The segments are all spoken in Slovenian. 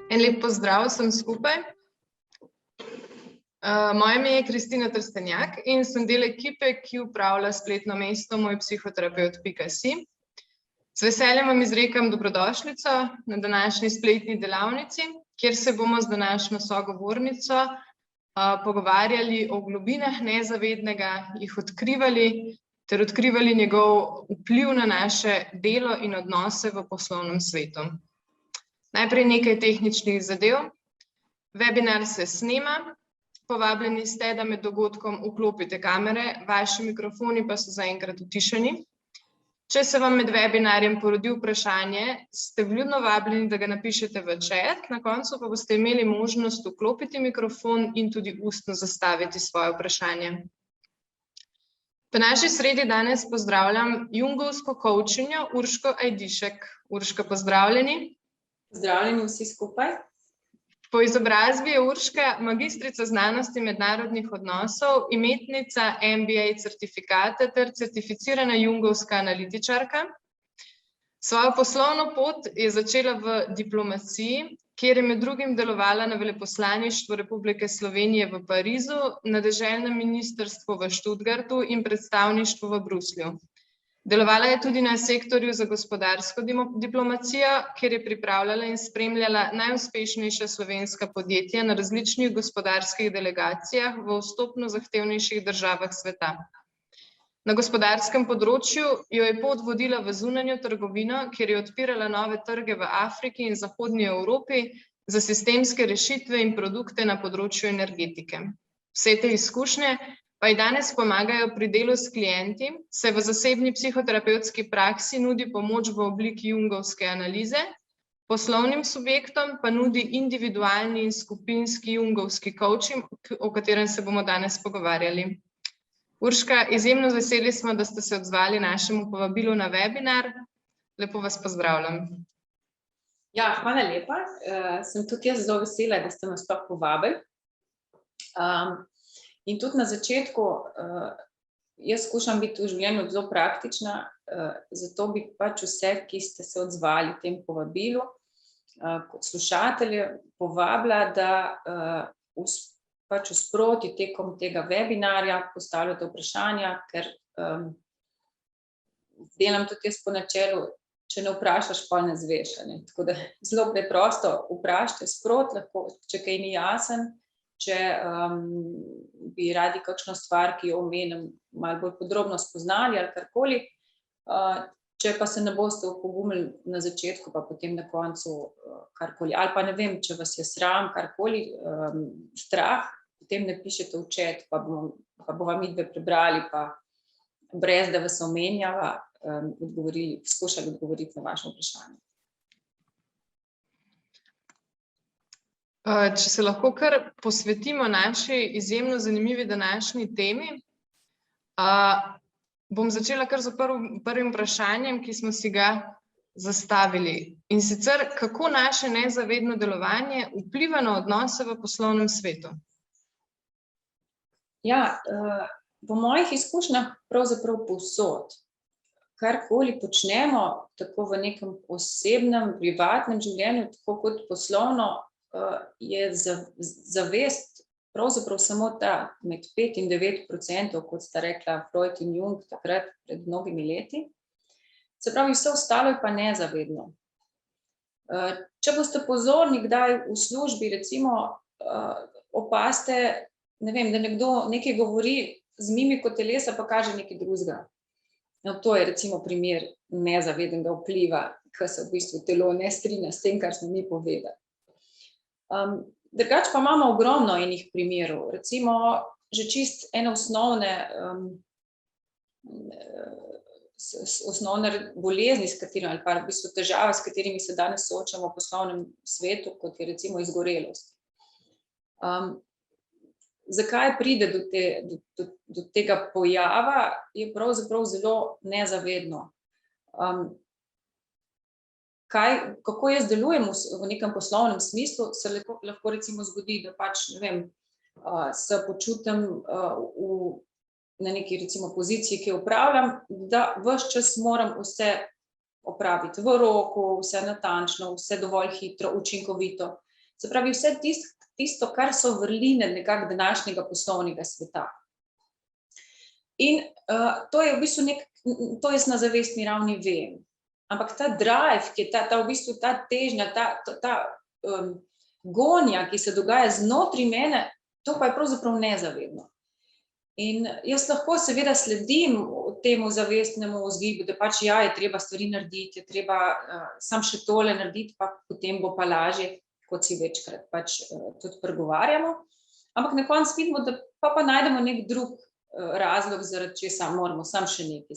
En lep pozdrav vsem skupaj. Moje ime je Kristina Trstenjak in sem del ekipe, ki upravlja spletno mesto mojpsihoterapeut.si. Z veseljem vam izrekam dobrodošlico na današnji spletni delavnici, kjer se bomo z današnjo sogovornico pogovarjali o globinah nezavednega, jih odkrivali ter odkrivali njegov vpliv na naše delo in odnose v poslovnem svetu. Najprej nekaj tehničnih zadev. Webinar se snema. Povabljeni ste, da med dogodkom vklopite kamere, vaši mikrofoni pa so zaenkrat utišani. Če se vam med webinarjem porodi vprašanje, ste vljudno vabljeni, da ga napišete v chat, na koncu pa boste imeli možnost vklopiti mikrofon in tudi ustno zastaviti svoje vprašanje. V naši sredi danes pozdravljam jungovsko coachinjo Urško Ajdišek. Urška, pozdravljeni. Pozdravljeni vsi skupaj. Po izobrazbi je Urška magistrica znanosti mednarodnih odnosov, imetnica MBA certifikata ter certificirana jungovska analitičarka. Svojo poslovno pot je začela v diplomaciji, kjer je med drugim delovala na veleposlaništvu Republike Slovenije v Parizu, na deželnem ministrstvu v Študgartu in predstavništvu v Bruslju. Delovala je tudi na sektorju za gospodarsko diplomacijo, kjer je pripravljala in spremljala najuspešnejša slovenska podjetja na različnih gospodarskih delegacijah v vstopno zahtevnejših državah sveta. Na gospodarskem področju jo je pot vodila v zunanjo trgovino, kjer je odpirala nove trge v Afriki in Zahodnji Evropi za sistemske rešitve in produkte na področju energetike. Vse te izkušnje pa ji danes pomagajo pri delu s klienti, saj v zasebni psihoterapevtski praksi nudi pomoč v obliki jungovske analize, poslovnim subjektom pa nudi individualni in skupinski jungovski coaching, o katerem se bomo danes pogovarjali. Urška, izjemno veseli smo, da ste se odzvali našemu povabilu na webinar. Lepo vas pozdravljam. Ja, hvala lepa. Sem tudi jaz zelo vesela, da ste nas sploh povabili. In tudi na začetku, jaz skušam biti v življenju zelo praktična, zato bi pač vse, ki ste se odzvali tem povabilu, kot slušatelje, povabila, da pač sproti tekom tega webinarja postavljate vprašanja, ker delam tudi jaz po načelu, če ne vprašaš, pa ne zveš. Tako da zelo preprosto vprašajte sproti, lahko, če kaj ni jasen, če bi radi kakšno stvar, ki jo omenim, malo bolj podrobno spoznali ali karkoli. Če pa se ne boste opogumili na začetku, pa potem na koncu karkoli. Ali pa ne vem, če vas je sram, karkoli, strah, potem ne pišete v chat, pa bova midve prebrali, pa brez da vas omenjava, skušali odgovoriti na vaše vprašanje. Če se lahko kar posvetimo naši izjemno zanimivi današnji temi, bom začela kar z prvim vprašanjem, ki smo si ga zastavili. In sicer, kako naše nezavedno delovanje vpliva na odnose v poslovnem svetu? Ja, po mojih izkušnjah pravzaprav povsod. Karkoli počnemo, tako v nekem osebnem, privatnem življenju, tako kot poslovno, je zavest pravzaprav samo ta med 5 in 9%, kot sta rekla Freud in Jung takrat pred mnogimi leti. Se pravi, vse ostalo je pa nezavedno. Če boste pozorni kdaj v službi, recimo opazite, ne vem, da nekdo nekaj govori z mimiko telesa, pa kaže nekaj drugega. No, to je recimo primer nezavednega vpliva, ko se v bistvu telo ne strinja s tem, kar smo mi povedali. Drugače pa imamo ogromno enih primerov, recimo že čist ene osnovne bolezni, s katerimi, ali pa v bistvu težave, s katerimi se danes soočamo v poslovnem svetu, kot je recimo izgorelost. Zakaj pride do tega pojava, je pravzaprav zelo nezavedno. Kako jaz delujem v nekem poslovnem smislu, se lahko recimo zgodi, da pač, ne vem, se počutim na neki recimo poziciji, ki jo upravljam, da ves čas moram vse opraviti v roku, vse natančno, vse dovolj hitro, učinkovito. Se pravi, vse tisto, kar so vrline nekako današnjega poslovnega sveta. In to je v bistvu to jaz na zavestni ravni vem. Ampak ta drive, ki je v bistvu ta težnja, ta gonja, ki se dogaja znotraj mene, to pa je pravzaprav nezavedno. In jaz lahko seveda sledim temu zavestnemu vzgibu, da pač ja, je treba stvari narediti, je treba sam še tole narediti, pa potem bo pa lažje, kot si večkrat pač tudi pregovarjamo. Ampak na koncu vidimo, da pa najdemo nek drug razlog, zaradi česa moramo sam še nekaj.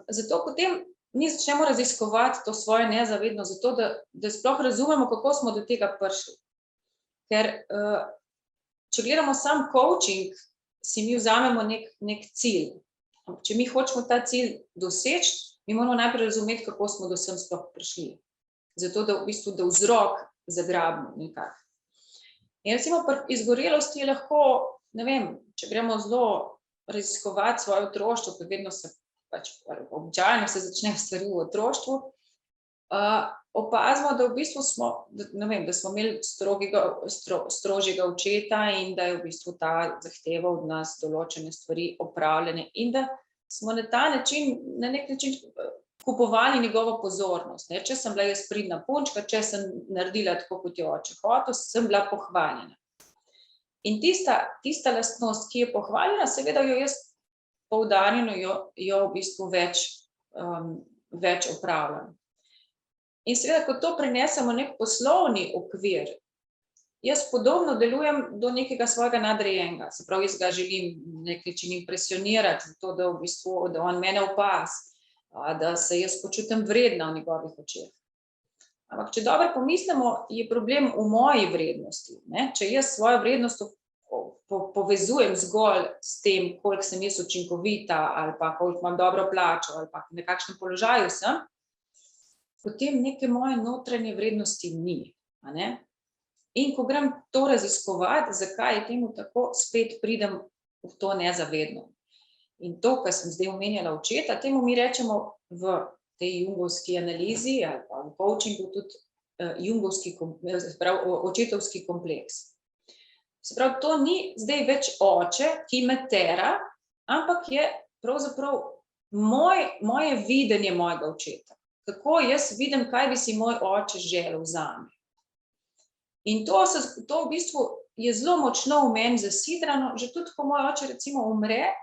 Zato potem mi začnemo raziskovati to svoje nezavedno, zato da sploh razumemo, kako smo do tega prišli. Ker če gledamo sam coaching, si mi vzamemo nek cilj. Če mi hočemo ta cilj doseči, mi moramo najprej razumeti, kako smo do sem sploh prišli. Zato, da v bistvu da vzrok zagrabimo nekako. In recimo pri izgorelosti je lahko, ne vem, če gremo zelo raziskovati svoje otroštvo, ker vedno se pač običajno se začnejo stvari v otroštvu, opazimo, da v bistvu smo, ne vem, da smo imeli strožjega očeta in da je v bistvu ta zahteval od nas določene stvari opravljene in da smo na ta način, na nek način kupovali njegovo pozornost. Če sem bila jaz pridna punčka, če sem naredila tako, kot je oče hotel, sem bila pohvaljena. In tista lastnost, ki je pohvaljena, seveda jo jaz poudarjeno jo v bistvu več opravljam. In seveda, ko to prenesemo nek poslovni okvir, jaz podobno delujem do nekega svojega nadrejenega. Se pravi, jaz ga želim na nek način impresionirati, zato da v bistvu, da on mene opazi, da se jaz počutim vredna v njegovih očeh. Ampak, če dobro pomislimo, je problem v moji vrednosti. Če jaz svojo vrednost povezujem zgolj s tem, koliko sem jaz učinkovita, ali pa koliko imam dobro plačo, ali pa na kakšnem položaju sem, potem neke moje notranje vrednosti ni. In ko grem to raziskovati, zakaj je temu tako, spet pridem v to nezavedno. In to, kar sem zdaj omenjala očeta, temu mi rečemo v tej jungovski analizi ali pa v coachingu tudi očetovski kompleks. Se pravi, to ni zdaj več oče, ki me tera, ampak je pravzaprav moje videnje mojega očeta. Kako jaz vidim, kaj bi si moj oče želel zame. In to v bistvu je zelo močno v meni zasidrano, že tudi, ko moj oče recimo umre,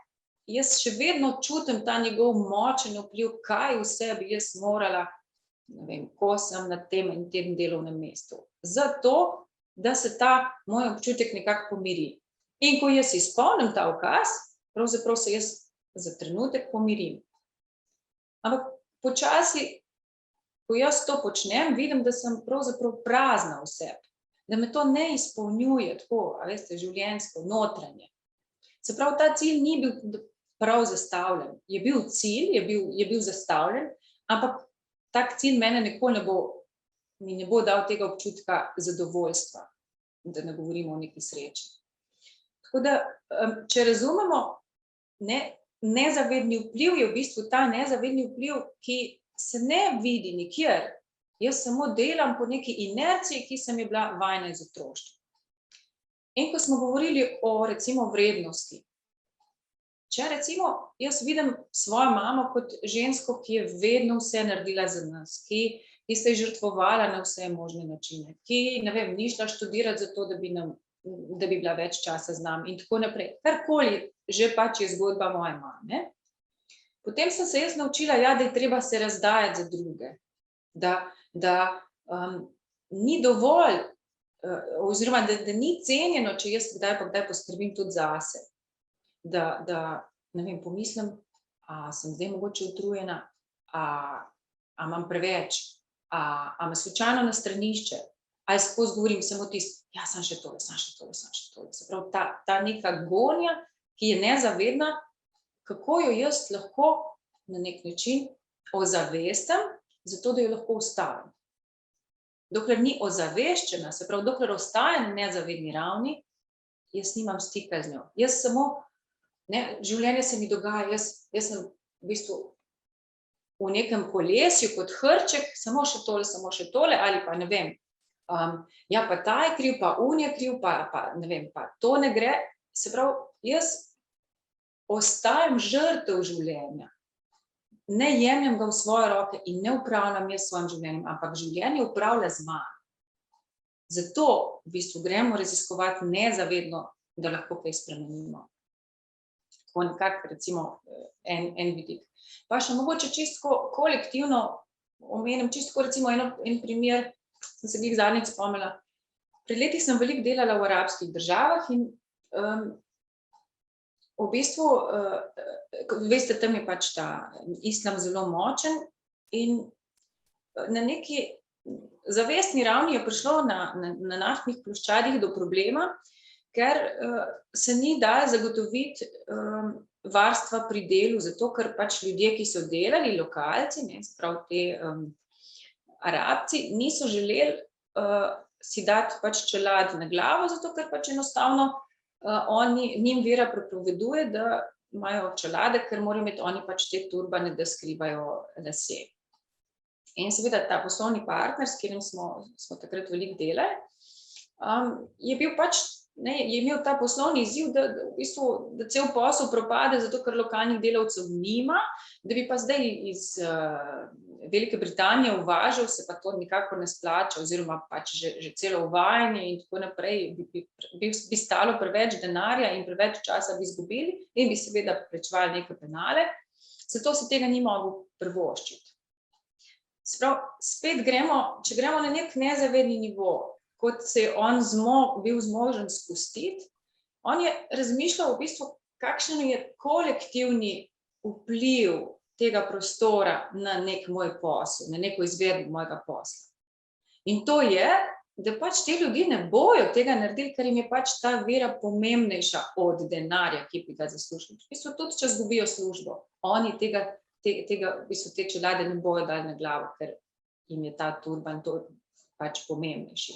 jaz še vedno čutim ta njegov močen vpliv, kaj vse bi jaz morala, ne vem, ko sem na tem in tem delovnem mestu. Zato, da se ta moj občutek nekako pomiri. In ko jaz izpolnim ta ukaz, pravzaprav se jaz za trenutek pomirim. Ampak počasi, ko jaz to počnem, vidim, da sem pravzaprav prazna v sebi. Da me to ne izpolnjuje tako, veste, življenjsko, notranje. Se pravi, ta cilj ni bil prav zastavljen. Je bil cilj, je bil zastavljen, ampak tak cilj mene nikoli mi ne bo dal tega občutka zadovoljstva, da ne govorimo o neki sreči. Tako da, če razumemo, nezavedni vpliv je v bistvu ta nezavedni vpliv, ki se ne vidi nikjer. Jaz samo delam po neki inerciji, ki sem je bila vajena iz otroštva. In ko smo govorili o recimo vrednosti, če recimo jaz vidim svojo mamo kot žensko, ki je vedno vse naredila za nas, ki se je žrtvovala na vse možne načine, ki, ne vem, ni šla študirati zato, da bi bila več časa z nami in tako naprej. Karkoli že pač je zgodba moje mame. Potem sem se jaz naučila, da je treba se razdajati za druge, da ni dovolj, oziroma da ni cenjeno, če jaz kdaj pa kdaj poskrbim tudi zase. Da ne vem, pomislim, a sem zdaj mogoče utrujena, a imam preveč, a me slučajno na stranišče, ali skozi govorim samo tisto, sem še tole. Se pravi, ta neka gonja, ki je nezavedna, kako jo jaz lahko na nek način ozavestim, zato da jo lahko ustavim. Dokler ni ozaveščena, se pravi, dokler ostaja na nezavedni ravni, jaz nimam stika z njo. Jaz samo, življenje se mi dogaja, jaz sem v bistvu v nekem kolesju kot hrček, samo še tole, ali pa ne vem, Ja, pa ta je kriv, pa on je kriv, pa ne vem, pa to ne gre. Se pravi, jaz ostajam žrtev življenja. Ne jemljem ga v svoje roke in ne upravljam jaz svojim življenjem, ampak življenje upravlja z mano. Zato v bistvu gremo raziskovati nezavedno, da lahko kaj spremenimo. Tako nekako recimo en vidik. Pa še mogoče čisto kolektivno omenim, čisto recimo en primer, sem se glih zadnjič spomnila. Pred leti sem veliko delala v arabskih državah in v bistvu, veste, tam je pač ta islam zelo močen in na neki zavestni ravni je prišlo na naftnih ploščadih do problema, ker se ni dalo zagotoviti varstva pri delu, zato ker pač ljudje, ki so delali, lokalci, se pravi te Arabci, niso želeli si dati pač čelad na glavo, zato ker pač enostavno njim vera prepoveduje, da imajo čelade, ker morajo imeti oni pač te turbane, da skrivajo lase. In seveda ta poslovni partner, s katerim smo takrat veliko delali, je bil pač, je imel ta poslovni izziv, da v bistvu, da cel posel propade, zato ker lokalnih delavcev nima, da bi pa zdaj iz Velike Britanije uvažal, se pa to nikakor ne splača, oziroma pač že celo uvajanje in tako naprej bi stalo preveč denarja in preveč časa bi izgubili in bi seveda plačevali neke penale, zato se tega ni mogel privoščiti. Spet če gremo na nek nezavedni nivo, kot se je on bil zmožen spustiti, on je razmišljal v bistvu, kakšen je kolektivni vpliv tega prostora na nek moj posel, na neko izvedbo mojega posla. In to je, da pač te ljudi ne bojo tega naredili, ker jim je pač ta vera pomembnejša od denarja, ki bi ga zaslužili. V bistvu tudi, če izgubijo službo, oni tega v bistvu te čelade ne bojo dali na glavo, ker jim je ta turban to pač pomembnejši.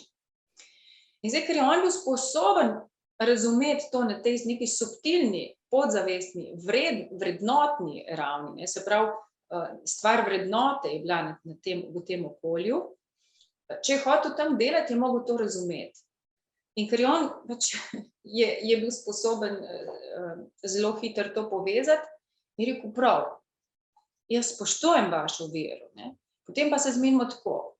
In zdaj, ker je on bil sposoben razumeti to na tej neki subtilni, podzavestni, vrednotni ravni, se pravi, stvar vrednote je bila v tem okolju, če je hotel tam delati, je mogel to razumeti. In ker je on pač je bil sposoben zelo hitro to povezati, je rekel, prav, jaz spoštujem vašo vero, potem pa se zmenimo tako,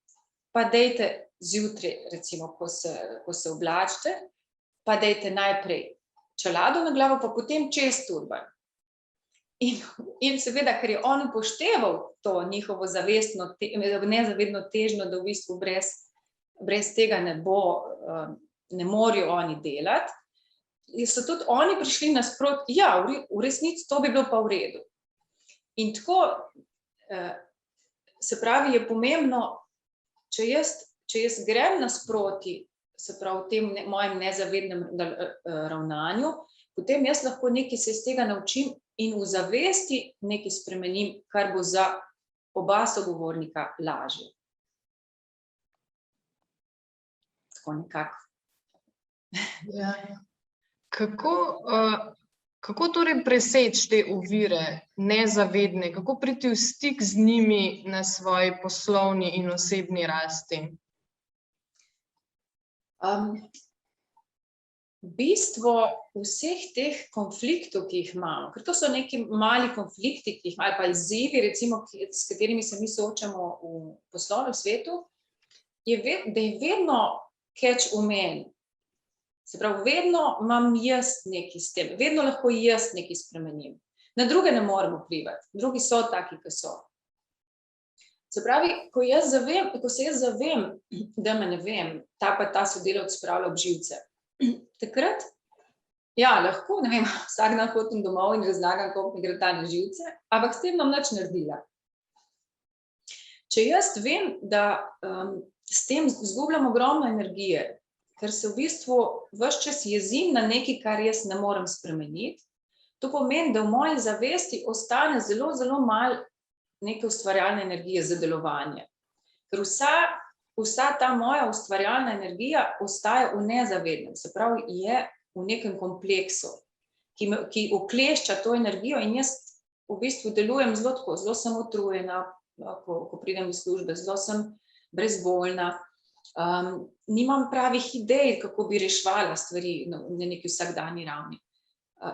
pa dejte zjutraj, recimo, ko se oblačite, pa dejte najprej čelado na glavo, pa potem čez turban. In seveda, ker je on upošteval to njihovo nezavedno težnjo, da v bistvu brez tega ne morajo oni delati, so tudi oni prišli nasproti, ja, v resnici to bi bilo pa v redu. In tako, se pravi, je pomembno, če jaz grem nasproti, se pravi, v tem mojem nezavednem ravnanju, potem jaz lahko nekaj se iz tega naučim in v zavesti nekaj spremenim, kar bo za oba sogovornika lažje. Tako nekako. Ja. Kako torej preseči te ovire nezavedne, kako priti v stik z njimi na svoji poslovni in osebni rasti? Bistvo vseh teh konfliktov, ki jih imamo, ker to so neki mali konflikti, ki jih ali pa izzivi, recimo, s katerimi se mi soočamo v poslovnem svetu, da je vedno catch v meni. Se pravi, vedno imam jaz nekaj s tem, vedno lahko jaz nekaj spremenim. Na druge ne morem vplivati, drugi so taki, ki so. Se pravi, ko se jaz zavem, da me ne vem, ta sodelavec spravlja ob živce, takrat, ja, lahko, ne vem, vsak dan hodim domov in razlagam, koliko mi gre ta na živce, ampak s tem nam nič naredila. Če jaz vem, da s tem izgubljam ogromno energije, ker se v bistvu ves čas jezim na nekaj, kar jaz ne morem spremeniti, to pomeni, da v moji zavesti ostane zelo, zelo malo neke ustvarjalne energije za delovanje. Ker vsa ta moja ustvarjalna energija ostaja v nezavednem, se pravi, je v nekem kompleksu, ki uklešča to energijo in jaz v bistvu delujem zelo tako, zelo sem utrujena, ko pridem iz službe, zelo sem brezvoljna nimam pravih idej, kako bi reševala stvari na neki vsakdanji ravni.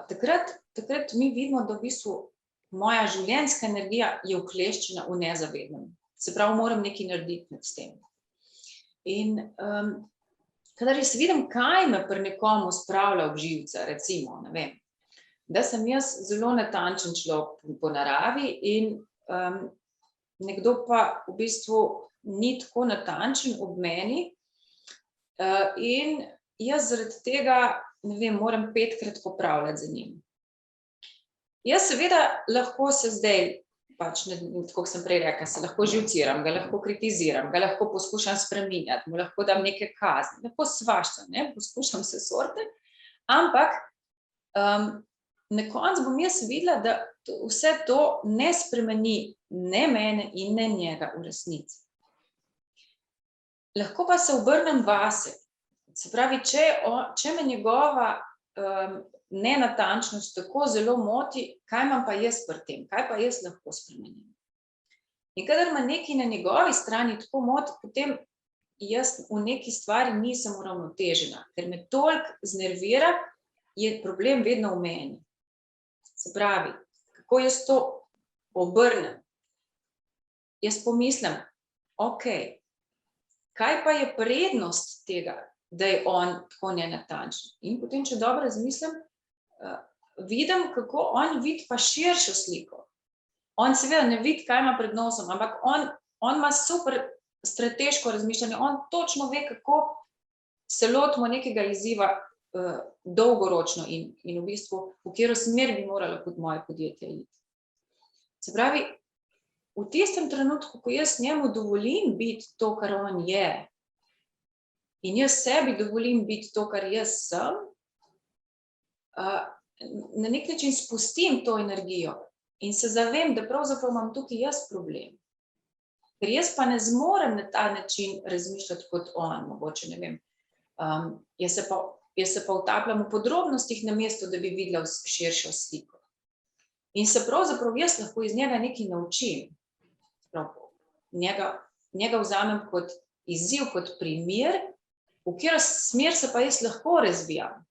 Takrat mi vidimo, da v bistvu moja življenjska energija je ukleščena v nezavednem. Se pravi, moram nekaj narediti s tem. In kadar jaz vidim, kaj me pri nekomu spravlja ob živce, recimo, ne vem, da sem jaz zelo natančen človek po naravi in nekdo pa v bistvu ni tako natančen ob meni in jaz zaradi tega, ne vem, moram 5-krat popravljati za njim. Jaz seveda lahko se zdaj, pač, tako kot sem prej rekla, se lahko živciram, ga lahko kritiziram, ga lahko poskušam spreminjati, mu lahko dam neke kazni, lahko svašta, ne, poskušam se sorte, ampak na koncu bom jaz videla, da vse to ne spremeni ne mene in ne njega v resnici. Lahko pa se obrnem vase. Se pravi, če me njegova nenatančnost tako zelo moti, kaj imam pa jaz pri tem, kaj pa jaz lahko spremenim. In kadar me nekaj na njegovi strani tako moti, potem jaz v neki stvari nisem uravnotežena, ker me toliko znervira, je problem vedno v meni. Se pravi, kako jaz to obrnem? Jaz pomislim, okej, kaj pa je prednost tega, da je on tako nenatančen? In potem, če dobro razmislim, vidim, kako on vidi pa širšo sliko. On seveda ne vidi, kaj ima pred nosom, ampak on ima super strateško razmišljanje, on točno ve, kako se lotimo nekega izziva dolgoročno in v bistvu, v katero smer bi moralo kot moje podjetje iti. Se pravi, v tistem trenutku, ko jaz njemu dovolim biti to, kar on je, in jaz sebi dovolim biti to, kar jaz sem, na nek način spustim to energijo in se zavem, da pravzaprav imam tukaj jaz problem. Ker jaz pa ne zmorem na ta način razmišljati kot on, mogoče, ne vem. Jaz se pa utapljam v podrobnostih namesto, da bi videla širšo sliko. In se pravzaprav jaz lahko iz njega nekaj naučim. Njega vzamem kot izziv, kot primer, v katero smer se pa jaz lahko razvijam.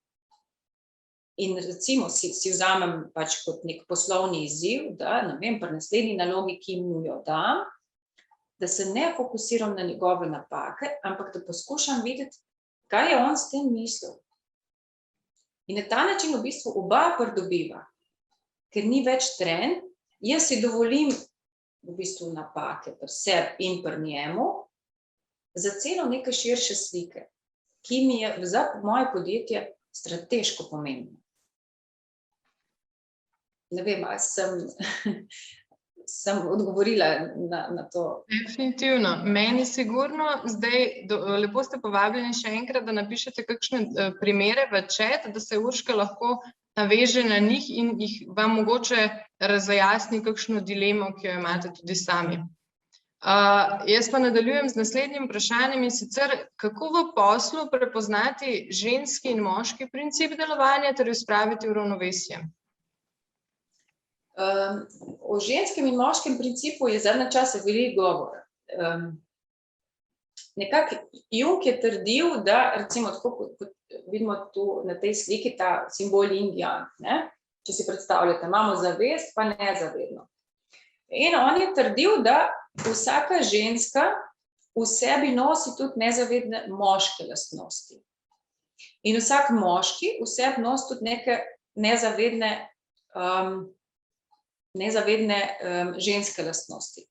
In recimo si vzamem pač kot nek poslovni izziv, da, ne vem, pri naslednji nalogi, ki mu jo dam, da se ne fokusiram na njegove napake, ampak da poskušam videti, kaj je on s tem mislil. In na ta način v bistvu oba pridobiva, ker ni več trenj, jaz si dovolim v bistvu napake pri sebi in pri njemu, za celo neke širše slike, ki mi je za moje podjetje strateško pomembno. Ne vem, ali sem odgovorila na to. Definitivno, meni sigurno. Zdaj, lepo ste povabljeni še enkrat, da napišete kakšne primere v chat, da se Urška lahko naveže na njih in jih vam mogoče razjasni kakšno dilemo, ki jo imate tudi sami. Jaz pa nadaljujem z naslednjim vprašanjem in sicer, kako v poslu prepoznati ženski in moški princip delovanja ter jo spraviti v ravnovesje? O ženskem in moškem principu je zadnje čase veliko govora. Nekako Jung je trdil, da recimo tako kot vidimo tu na tej sliki ta simbol yin yang, ne? Če si predstavljate, imamo zavest pa nezavedno. In on je trdil, da vsaka ženska v sebi nosi tudi nezavedne moške lastnosti. In vsak moški v sebi nosi tudi neke nezavedne ženske lastnosti.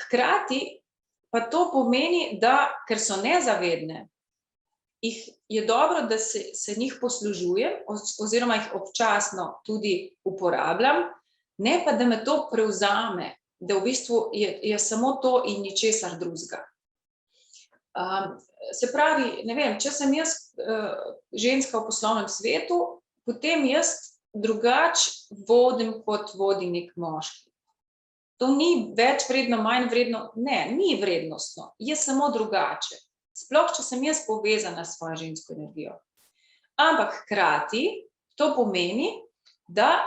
Hkrati pa to pomeni, da ker so nezavedne, je dobro, da se njih poslužujem oziroma jih občasno tudi uporabljam, ne pa da me to prevzame, da v bistvu je samo to in ničesar drugega. Se pravi, ne vem, če sem jaz ženska v poslovnem svetu, potem jaz drugače vodim, kot vodi nek moški. To ni več vredno, manj vredno, ne, ni vrednostno, je samo drugače. Sploh, če sem jaz povezana s svojo žensko energijo. Ampak hkrati to pomeni, da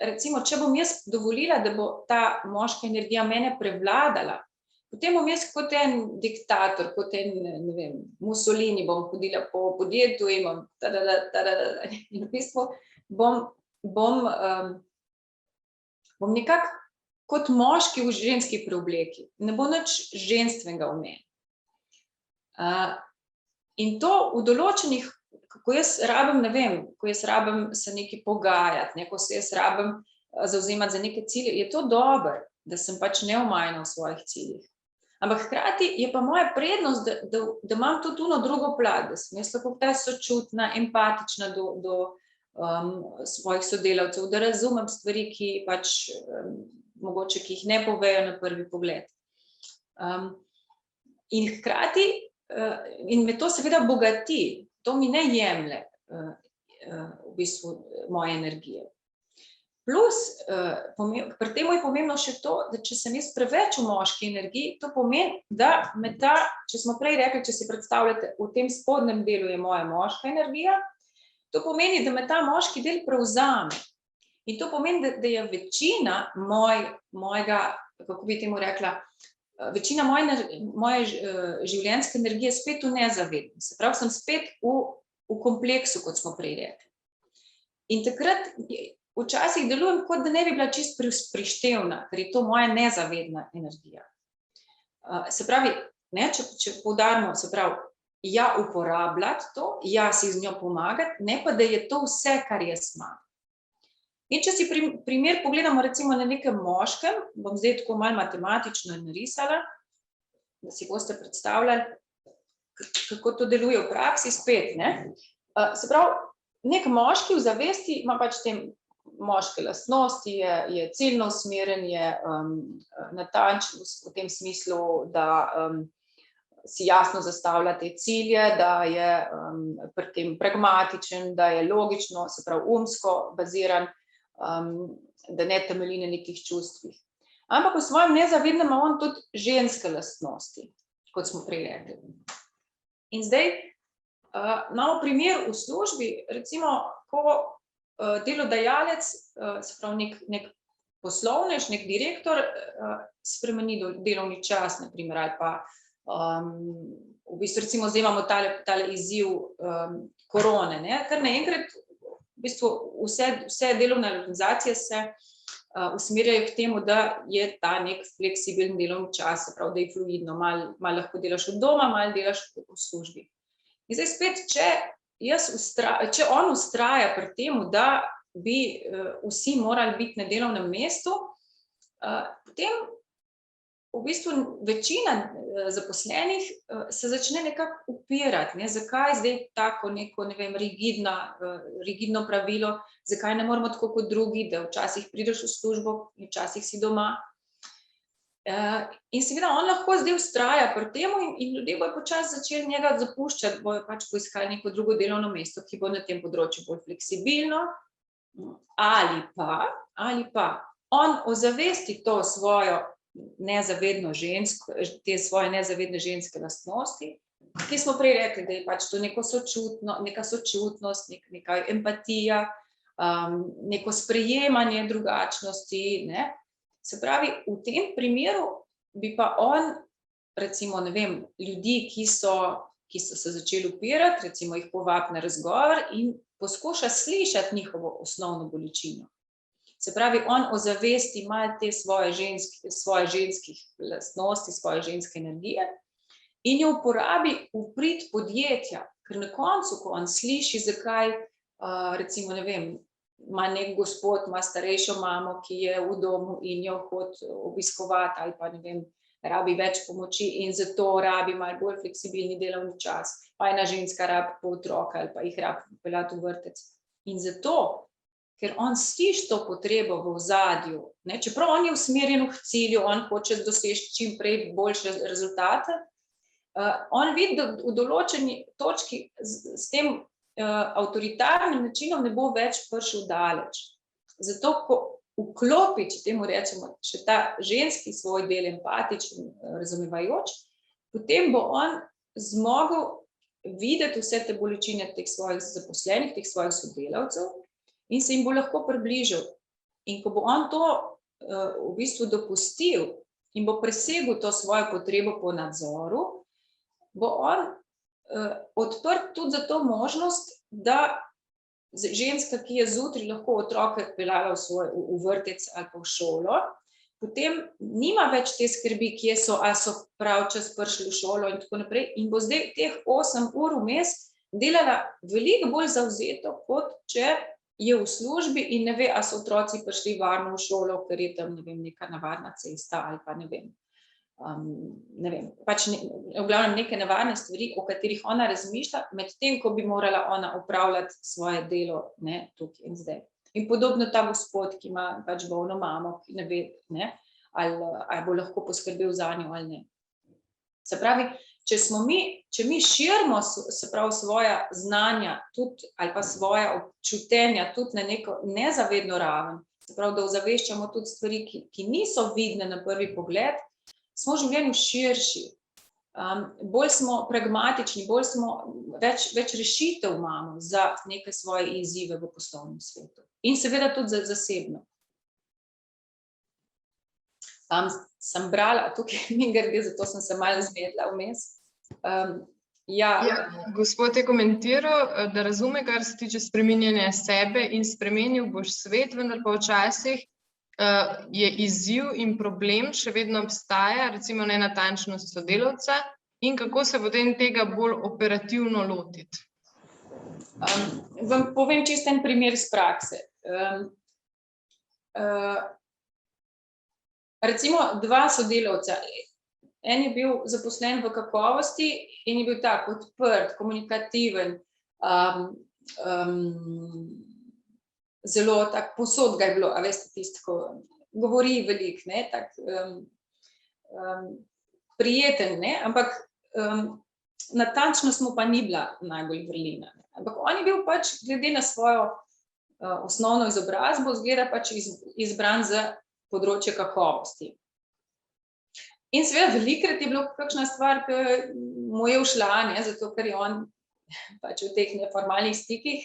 recimo, če bom jaz dovolila, da bo ta moška energija mene prevladala, potem bom jaz kot en diktator, kot en, ne vem, Mussolini, bom hodila po podjetju in bom in v bistvu bom nekako kot moški v ženski preobleki. Ne bo nič ženstvenega v meni. In to v določenih, ko jaz rabim, ne vem, ko jaz rabim se nekaj pogajati, ko se jaz rabim zavzemati za neke cilje, je to dobro, da sem pač neomajna v svojih ciljih. Ampak hkrati je pa moja prednost, da imam tudi tuno drugo plat, da sem jaz lahko sočutna, empatična do svojih sodelavcev, da razumem stvari, ki pač mogoče, ki jih ne povejo na prvi pogled. In hkrati, in me to seveda bogati, to mi ne jemlje v bistvu moje energije. Plus, pri tem je pomembno še to, da če sem jaz preveč v moški energiji, to pomeni, da me če smo prej rekli, če si predstavljate, v tem spodnjem delu je moja moška energija, to pomeni, da me ta moški del prevzame. In to pomeni, da je večina mojega, kako bi temu rekla, večina moje življenjske energije spet v nezavednosti. Se pravi, sem spet v kompleksu, kot smo prej rekli. In takrat včasih delujem, kot da ne bi bila čisto prištevna, ker je to moja nezavedna energija. Se pravi, če poudarimo, se pravi, ja uporabljati to, ja si z njo pomagati, ne pa da je to vse, kar jaz imam. In če si primer pogledamo recimo na nekem moškem, bom zdaj tako malo matematično narisala, da si boste predstavljali, kako to deluje v praksi spet, ne. Se pravi, nek moški v zavesti ima pač te moške lastnosti, je ciljno usmerjen, je natančen v tem smislu, da si jasno zastavlja te cilje, da je pri tem pragmatičen, da je logično, se pravi umsko baziran, da ne temelji na nekih čustvih. Ampak v svojem nezavednem ima on tudi ženske lastnosti, kot smo prej rekli. In zdaj imamo primer v službi, recimo, ko delodajalec, se pravi nek poslovnež, nek direktor spremeni delovni čas, na primer, ali pa v bistvu recimo zdaj imamo tale izziv korone, ne, kar naenkrat v bistvu vse delovne organizacije se usmerjajo k temu, da je ta nek fleksibilen delovni čas, se pravi, da je fluidno, malo lahko delaš od doma, malo delaš v službi. In zdaj spet, če on vztraja pri temu, da bi vsi morali biti na delovnem mestu, potem v bistvu večina zaposlenih se začne nekako upirati, ne, zakaj zdaj tako neko, ne vem, rigidno pravilo, zakaj ne moramo tako kot drugi, da včasih prideš v službo in včasih si doma. In seveda on lahko zdaj vztraja pri temu in ljudje bojo počasi začeli njega zapuščati, bojo pač poiskali neko drugo delovno mesto, ki bo na tem področju bolj fleksibilno, ali pa on ozavesti to svojo nezavedno žensko, te svoje nezavedne ženske lastnosti, ki smo prej rekli, da je pač to neka sočutnost, neka empatija, neko sprejemanje drugačnosti, ne. Se pravi, v tem primeru bi pa on, recimo, ne vem, ljudi, ki so se začeli upirati, recimo jih povabi na razgovor in poskuša slišati njihovo osnovno bolečino. Se pravi, on ozavesti malo te svoje ženskih lastnosti, svoje ženske energije in jo uporabi v prid podjetja, ker na koncu, ko on sliši, zakaj, recimo, ne vem, ima nek gospod, ima starejšo mamo, ki je v domu in jo hodi obiskovati ali pa, ne vem, rabi več pomoči in zato rabi malo bolj fleksibilni delovni čas, pa ena ženska rabi po otroka ali pa jih rabi peljati v vrtec. In zato, ker on sliši to potrebo v ozadju, ne, čeprav on je usmerjen k cilju, on hoče doseči čim prej boljše rezultate, on vidi, da v določeni točki s tem avtoritarnim načinom ne bo več prišel daleč. Zato, ko vklopi, če temu rečemo, še ta ženski svoj del, empatičen, razumevajoč, potem bo on zmogel videti vse te bolečine teh svojih zaposlenih, teh svojih sodelavcev in se jim bo lahko približal. In ko bo on to v bistvu dopustil in bo presegel to svojo potrebo po nadzoru, bo on odprt tudi za to možnost, da ženska, ki je zjutraj lahko otroke peljala v vrtec ali pa v šolo, potem nima več te skrbi, kje so, ali so prav čas prišli v šolo in tako naprej, in bo zdaj teh 8 ur vmes delala veliko bolj zavzeto, kot če je v službi in ne ve, ali so otroci prišli varno v šolo, ker je tam, ne vem, neka navadna cesta ali pa ne vem, pač v glavnem neke nevarne stvari, o katerih ona razmišlja, medtem ko bi morala ona opravljati svoje delo, ne, tukaj in zdaj. In podobno ta gospod, ki ima pač bolno mamo, ki ne ve, ne, ali bo lahko poskrbel zanjo ali ne. Se pravi, če mi širimo, se pravi, svoja znanja tudi, ali pa svoja občutenja tudi na neko nezavedno raven, se pravi, da ozaveščamo tudi stvari, ki niso vidne na prvi pogled, smo v življenju širši, bolj smo pragmatični, več rešitev imamo za neke svoje izzive v poslovnem svetu. In seveda tudi zasebno. Sem brala, tukaj mi grede, zato sem se malo zmedla vmes. Gospod je komentiral, da razume, kar se tiče spreminjanja sebe in spremenil boš svet, vendar pa včasih je izziv in problem še vedno obstaja, recimo nenatančnost sodelavca, in kako se potem tega bolj operativno lotiti? Vam povem čisto en primer iz prakse. Recimo 2 sodelavca, en je bil zaposlen v kakovosti in je bil tak odprt, komunikativen, zelo tak posod ga je bilo, a veste, tisto, govori veliko, ne, tak prijeten, ne, ampak natančnost mu pa ni bila najbolj vrlina. Ampak on je bil pač glede na svojo osnovno izobrazbo, izgleda pač izbran za področje kakovosti. In seveda velikokrat je bilo kakšna stvar, ki mu je ušla, ne, zato ker je on pač v teh neformalnih stikih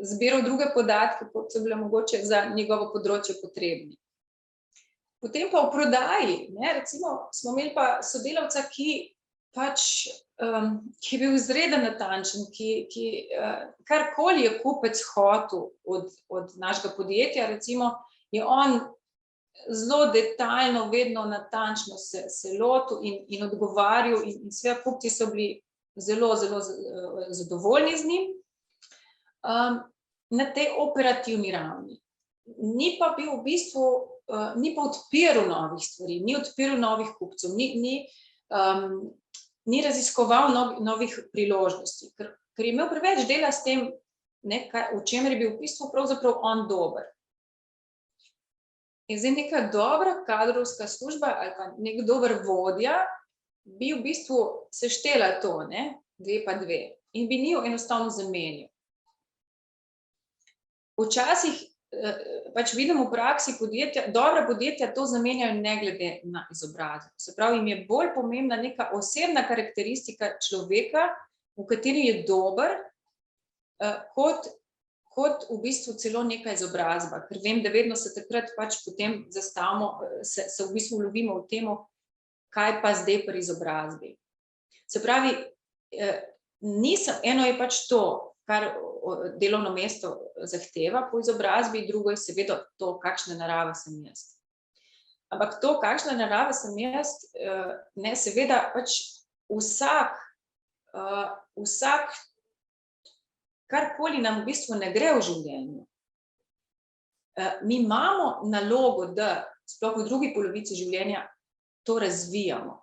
zbiral druge podatke, kot so bile mogoče za njegovo področje potrebni. Potem pa v prodaji, ne, recimo, smo imeli pa sodelavca, ki je bil izreden natančen, ki karkoli je kupec hotel od našega podjetja, recimo, je on zelo detaljno, vedno natančno se lotil in odgovarjal in seveda kupci so bili zelo, zelo zadovoljni z njim. Na tej operativni ravni. Ni pa bil v bistvu, ni pa odpiral novih stvari, ni odpiral novih kupcev, ni raziskoval novih priložnosti, ker je imel preveč dela s tem, v čemer je bil v bistvu pravzaprav on dober. In zdaj neka dobra kadrovska služba ali pa nek dober vodja bi v bistvu seštela to, ne, 2 pa 2, in bi njiju enostavno zamenjal. Včasih pač vidimo v praksi podjetja, dobra podjetja to zamenjajo ne glede na izobrazbo. Se pravi, jim je bolj pomembna neka osebna karakteristika človeka, v kateri je dober, kot v bistvu celo neka izobrazba. Ker vem, da vedno se takrat pač potem zastavimo, se v bistvu lovimo v temo, kaj pa zdaj pri izobrazbi. Se pravi, eno je pač to, kar delovno mesto zahteva po izobrazbi, drugo je seveda to, kakšne narave sem jaz. Ampak to, kakšne narave sem jaz, ne, seveda pač vsak, karkoli nam v bistvu ne gre v življenju. Mi imamo nalogo, da sploh v drugi polovici življenja to razvijamo.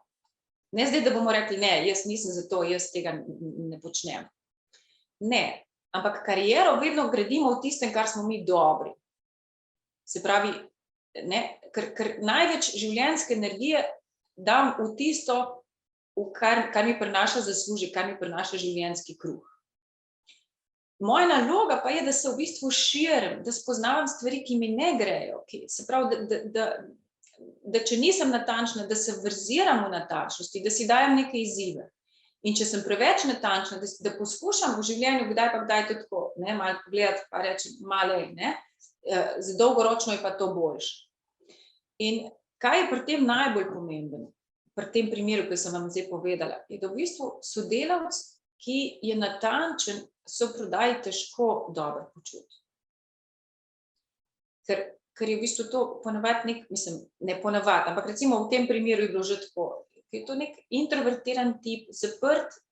Ne zdaj, da bomo rekli, ne, jaz nisem za to, jaz tega ne počnem. Ne, ampak kariero vedno gradimo v tistem, kar smo mi dobri. Se pravi, ne, ker največ življenjske energije dam v tisto, kar mi prinaša zaslužek, kar mi prinaša življenjski kruh. Moja naloga pa je, da se v bistvu širim, da spoznavam stvari, ki mi ne grejo. Se pravi, da če nisem natančna, da se verziram v natančnosti, da si dajem neke izzive. In če sem preveč natančna, da poskušam v življenju kdaj pa kdaj to tako, ne, malo pogledati pa reči, malo, ne, za dolgoročno je pa to boljše. In kaj je pri tem najbolj pomembno, pri tem primeru, ki sem vam zdaj povedala, je, da v bistvu sodelavec, ki je natančen, se v prodaji težko dobro počuti. Ker je v bistvu to ponavadi ne ponavadi, ampak recimo v tem primeru je bilo že tako, je to nek introvertiran tip,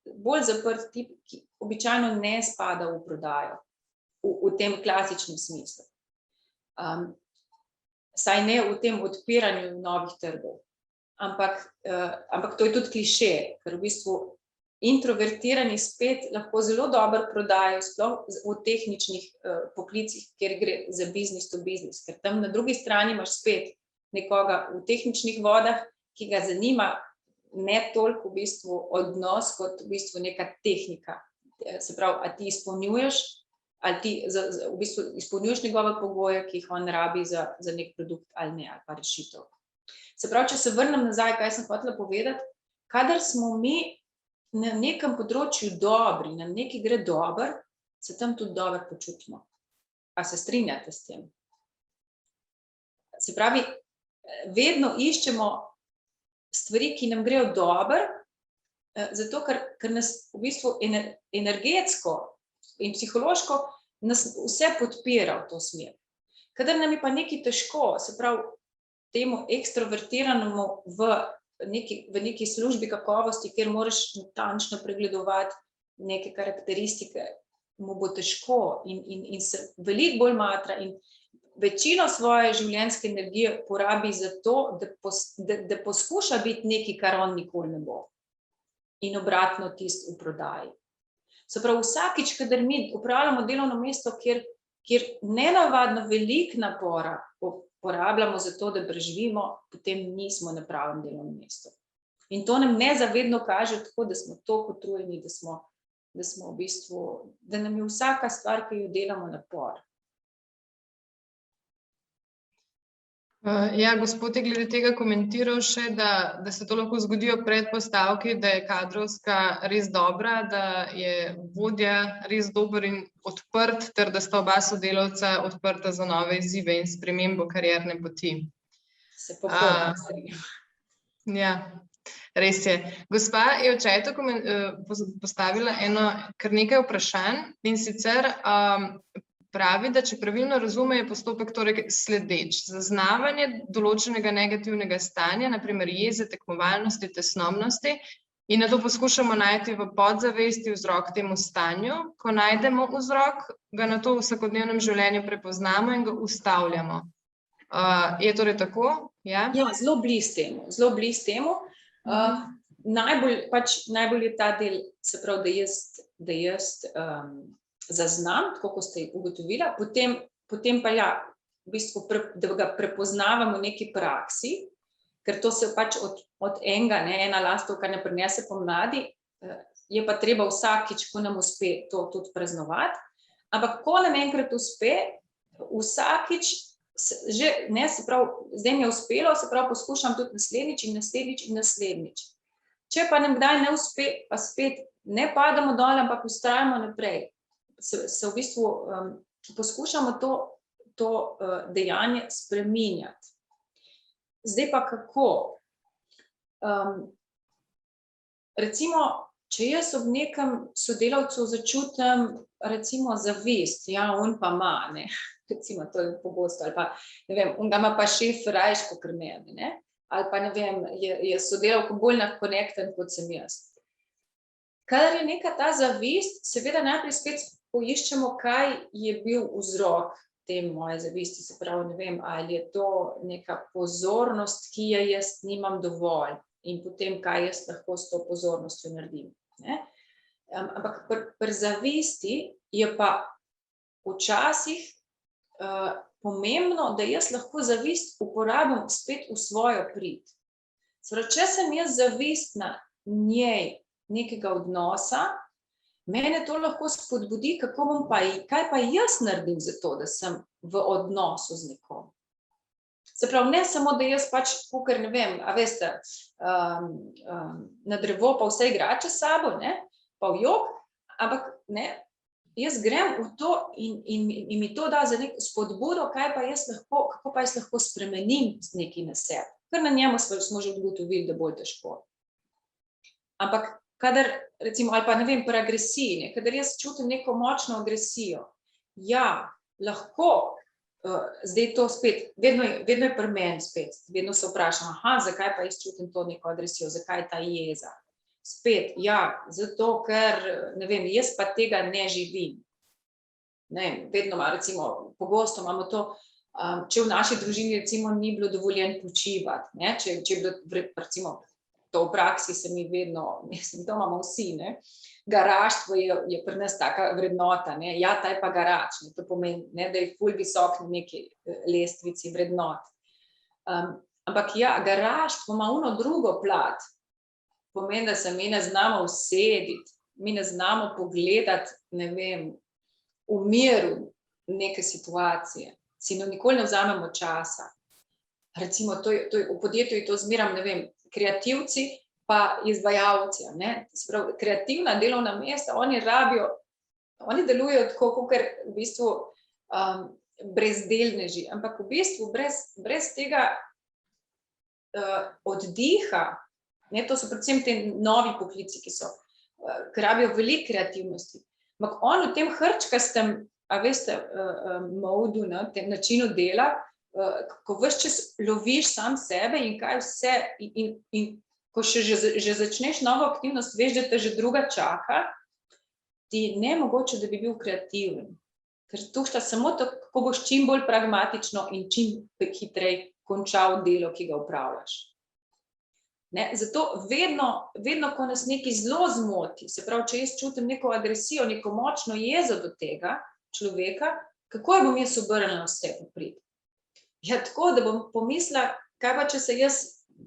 bolj zaprt tip, ki običajno ne spada v prodajo, v tem klasičnem smislu. Saj ne v tem odpiranju novih trgov, ampak to je tudi kliše, ker v bistvu introvertirani spet lahko zelo dobro prodajo, sploh v tehničnih poklicih, kjer gre za business to business, ker tam na drugi strani imaš spet nekoga v tehničnih vodah, ki ga zanima ne toliko v bistvu odnos, kot v bistvu neka tehnika. Se pravi, a ti izpolnjuješ, ali ti v bistvu izpolnjuješ njegove pogoje, ki jih on rabi za nek produkt ali ne, ali pa rešitev. Se pravi, če se vrnem nazaj, kaj sem hotela povedati, kadar smo mi na nekem področju dobri, nam nekaj gre dobro, se tam tudi dobro počutimo. A se strinjate s tem? Se pravi, vedno iščemo stvari, ki nam grejo dobro, zato ker nas v bistvu energetsko in psihološko nas vse podpira v to smer. Kadar nam je pa nekaj težko, se pravi, temu ekstrovertiranemu v neki službi kakovosti, kjer moraš natančno pregledovati neke karakteristike, mu bo težko in se veliko bolj matra in večino svoje življenjske energije porabi za to, da poskuša biti nekaj, kar on nikoli ne bo. In obratno tisto v prodaji. Se pravi, vsakič, kadar mi upravljamo delovno mesto, kjer nenavadno veliko napora porabljamo za to, da preživimo, potem nismo na pravem delovnem mestu. In to nam nezavedno kaže tako, da smo toliko utrujeni, da smo v bistvu, da nam je vsaka stvar, ki jo delamo, napor. Ja, gospod je glede tega komentiral še, da se to lahko zgodi ob predpostavki, da je kadrovska res dobra, da je vodja res dober in odprt, ter da sta oba sodelavca odprta za nove izzive in spremembo karierne poti. Se popolnoma strinjam. Ja, res je. Gospa je v čatu postavila kar nekaj vprašanj, in sicer pravi, da če pravilno razume, je postopek torej sledeč. Zaznavanje določenega negativnega stanja, na primer jeze, tekmovalnosti, tesnobnosti, in nato poskušamo najti v podzavesti vzrok temu stanju. Ko najdemo vzrok, ga nato v vsakodnevnem življenju prepoznamo in ga ustavljamo. Je torej tako? Ja, zelo blizu temu. Najbolj je ta del, se pravi, da jaz zaznam, tako kot ste ugotovila, potem pa v bistvu, da ga prepoznavam v neki praksi, ker to se pač od enega, ena lastovka ne prinese pomladi, je pa treba vsakič, ko nam uspe, to tudi praznovati, ampak ko nam enkrat uspe, vsakič, se pravi, zdaj mi je uspelo, se pravi, poskušam tudi naslednjič. Če pa nam kdaj ne uspe, pa spet ne padamo dol, ampak vztrajamo naprej. Se v bistvu poskušamo to dejanje spreminjati. Zdaj pa kako? Recimo, če jaz ob nekem sodelavcu začutim recimo zavist, on pa ima, recimo to je pogosto, ali pa ne vem, on ga ima pa šef rajš kakor mene, ali pa ne vem, je sodelavka bolj connected kot sem jaz. Kadar je neka ta zavist, seveda najprej spet poiščemo, kaj je bil vzrok te moje zavisti, se pravi, ne vem, ali je to neka pozornost, ki je jaz nimam dovolj, in potem, kaj jaz lahko s to pozornostjo naredim. Ampak pri zavisti je pa včasih pomembno, da jaz lahko zavist uporabim spet v svojo prid. Se pravi, če sem jaz zavistna njej nekega odnosa, mene to lahko spodbudi, kaj pa jaz naredim za to, da sem v odnosu z nekom. Se pravi, ne samo, da jaz pač, kakor ne vem, a veste, na drevo pa vse igrače s sabo, pa v jok, ampak jaz grem v to in mi to da za neko spodbudo, kako pa jaz lahko spremenim nekaj na sebi. kar na njemu smo že ugotovili, da bolj težko. Ampak kadar, recimo, ali pa ne vem, pri agresiji, ne, kadar jaz čutim neko močno agresijo, ja, lahko, zdaj to spet, vedno je pri meni spet, vedno se vprašam, zakaj pa jaz čutim to neko agresijo, zakaj ta jeza? Spet, ja, zato, ker, ne vem, jaz pa tega ne živim. Ne, vedno recimo, pogosto imamo to, če v naši družini recimo ni bilo dovoljeno počivati, ne, če je bilo, recimo, to v praksi se mi vedno, mislim, to imamo vsi, ne, garaštvo je pri nas taka vrednota, ne, ja, ta je pa garač, ne, to pomeni, ne, da je ful visok na neki lestvici vrednot. Ampak ja, garaštvo ima ono drugo plat, pomeni, da se mi ne znamo usediti, mi ne znamo pogledati, ne vem, v miru neke situacije, si nikoli ne vzamemo časa. Recimo, v podjetju je to zmeram, ne vem, kreativci pa izvajalci, ne, sprav, kreativna delovna mesta, oni delujejo tako, kakor v bistvu brezdelneži, ampak v bistvu brez tega oddiha, ne, to so predvsem te novi poklici, ki rabijo veliko kreativnosti. Ampak on v tem hrčkastem, a veste, modu, ne, tem načinu dela, ko ves čas loviš sam sebe in kaj vse, in ko že začneš novo aktivnost, veš, da te že druga čaka, ti ne mogoče, da bi bil kreativen. Ker tušta samo to, kako boš čim bolj pragmatično in čim hitreje končal delo, ki ga upravljaš. Ne, zato vedno, ko nas nekaj zelo zmoti, se pravi, če jaz čutim neko agresijo, neko močno jezo do tega človeka, kako jo bom jaz obrnila vse poprit? Ja, tako, da bom pomislila, kaj pa, če se jaz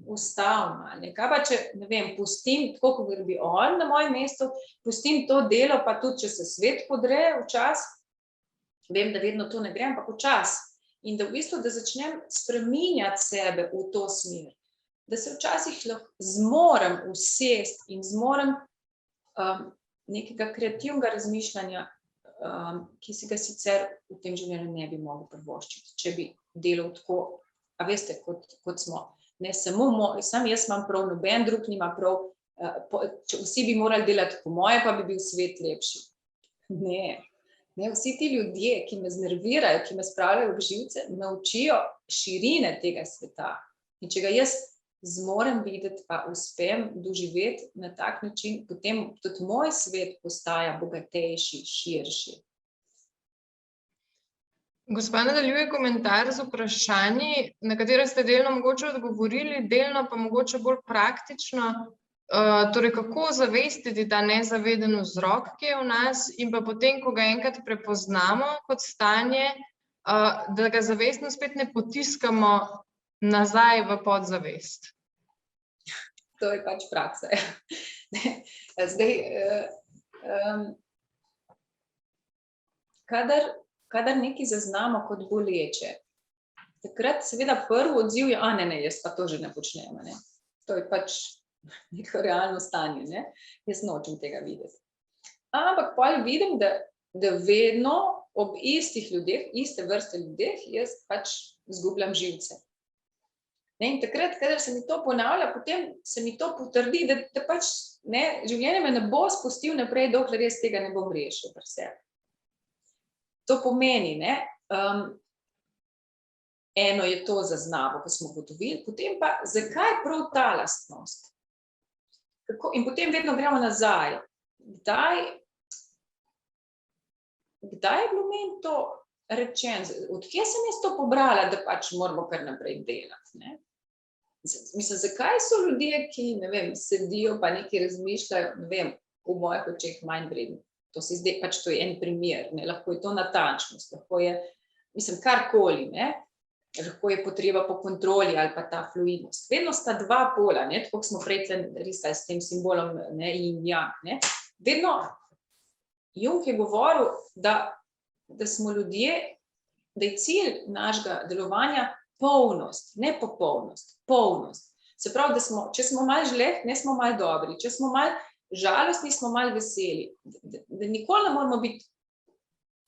ustavim, ali kaj pa, če, ne vem, pustim, tako kot bi on na mojem mestu, pustim to delo, pa tudi, če se svet podre včas, vem, da vedno to ne gre, ampak včas. In da v bistvu, da začnem spreminjati sebe v to smer. Da se včasih lahko zmorem usesti in zmorem nekega kreativnega razmišljanja, ki si ga sicer v tem življenju ne bi mogel privoščiti, če bi delal tako, a veste, kot smo. Ne, samo jaz imam prav, noben drug nima prav, vsi bi morali delati po moje, pa bi bil svet lepši. Ne, vsi ti ljudje, ki me znervirajo, ki me spravljajo v živce, me učijo širine tega sveta. In če ga jaz zmorem videti, pa uspem doživeti na tak način, potem tudi moj svet postaja bogatejši, širši. Gospa nadaljuje komentar z vprašanji, na katero ste delno mogoče odgovorili, delno pa mogoče bolj praktično, torej kako zavestiti ta nezaveden vzrok, ki je v nas, in pa potem, ko ga enkrat prepoznamo kot stanje, da ga zavestno spet ne potiskamo nazaj v podzavest. To je pač praksa. Zdaj, kadar nekaj zaznamo kot boleče, takrat seveda prvi odziv je, ne, jaz pa to že ne počnem, ne. To je pač neko realno stanje, ne. Jaz nočem tega videti. Ampak potem vidim, da vedno ob istih ljudeh, iste vrste ljudeh, jaz pač izgubljam živce. In takrat, kadar se mi to ponavlja, potem se mi to potrdi, da pač življenje me ne bo spustil naprej, dokler jaz tega ne bom rešil pri sebi. To pomeni, eno je to zaznavo, ko smo ugotovili, potem pa, zakaj prav ta lastnost? In potem vedno gremo nazaj. Kdaj je bilo meni to rečeno? Odkje sem jaz to pobrala, da pač moramo kar naprej delati, ne? Mislim, zakaj so ljudje, ki, ne vem, sedijo pa nekaj razmišljajo, ne vem, v mojih očeh manj vredni. To se zdaj, pač to je en primer, ne, lahko je to natančnost, lahko je, mislim, karkoli, ne, lahko je potreba po kontroli ali pa ta fluidnost. Vedno sta dva pola, ne, tako smo prej risali s tem simbolom, ne, yin yang, ne. Vedno, Jung je govoril, da smo ljudje, da je cilj našega delovanja polnost, ne popolnost, polnost. Se pravi, če smo malo žlehtni, smo malo dobri, če smo malo žalostni, smo malo veseli. Da nikoli ne moramo biti,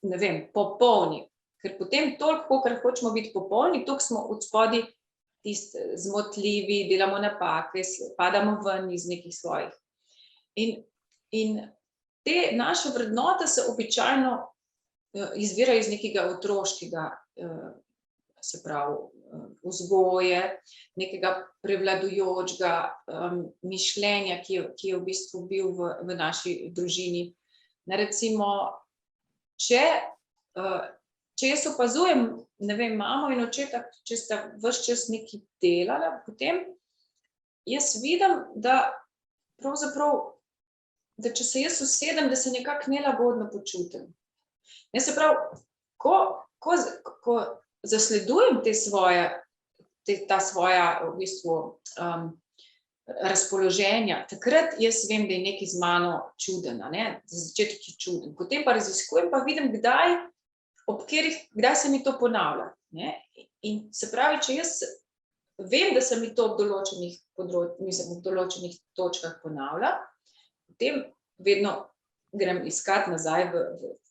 ne vem, popolni, ker potem toliko, kolikor hočemo biti popolni, toliko smo od spodaj zmotljivi, delamo napake, padamo ven iz nekih svojih. In te naše vrednote se običajno izvirajo iz nekega otroškega, se pravi, vzgoje, nekega prevladujočega mišljenja, ki je v bistvu bil v naši družini. Recimo, če jaz opazujem, ne vem, mamo in očeta, če sta ves čas nekaj delala, potem jaz vidim, da pravzaprav, da če se jaz usedem, da se nekako nelagodno počutim. Se pravi, ko zasledujem ta svoja v bistvu razpoloženja, takrat jaz vem, da je nekaj z mano čudeno, za začetek je čuden. Potem pa raziskujem, pa vidim, kdaj se mi to ponavlja. In se pravi, če jaz vem, da se mi to v določenih točkah ponavlja, potem vedno grem iskat nazaj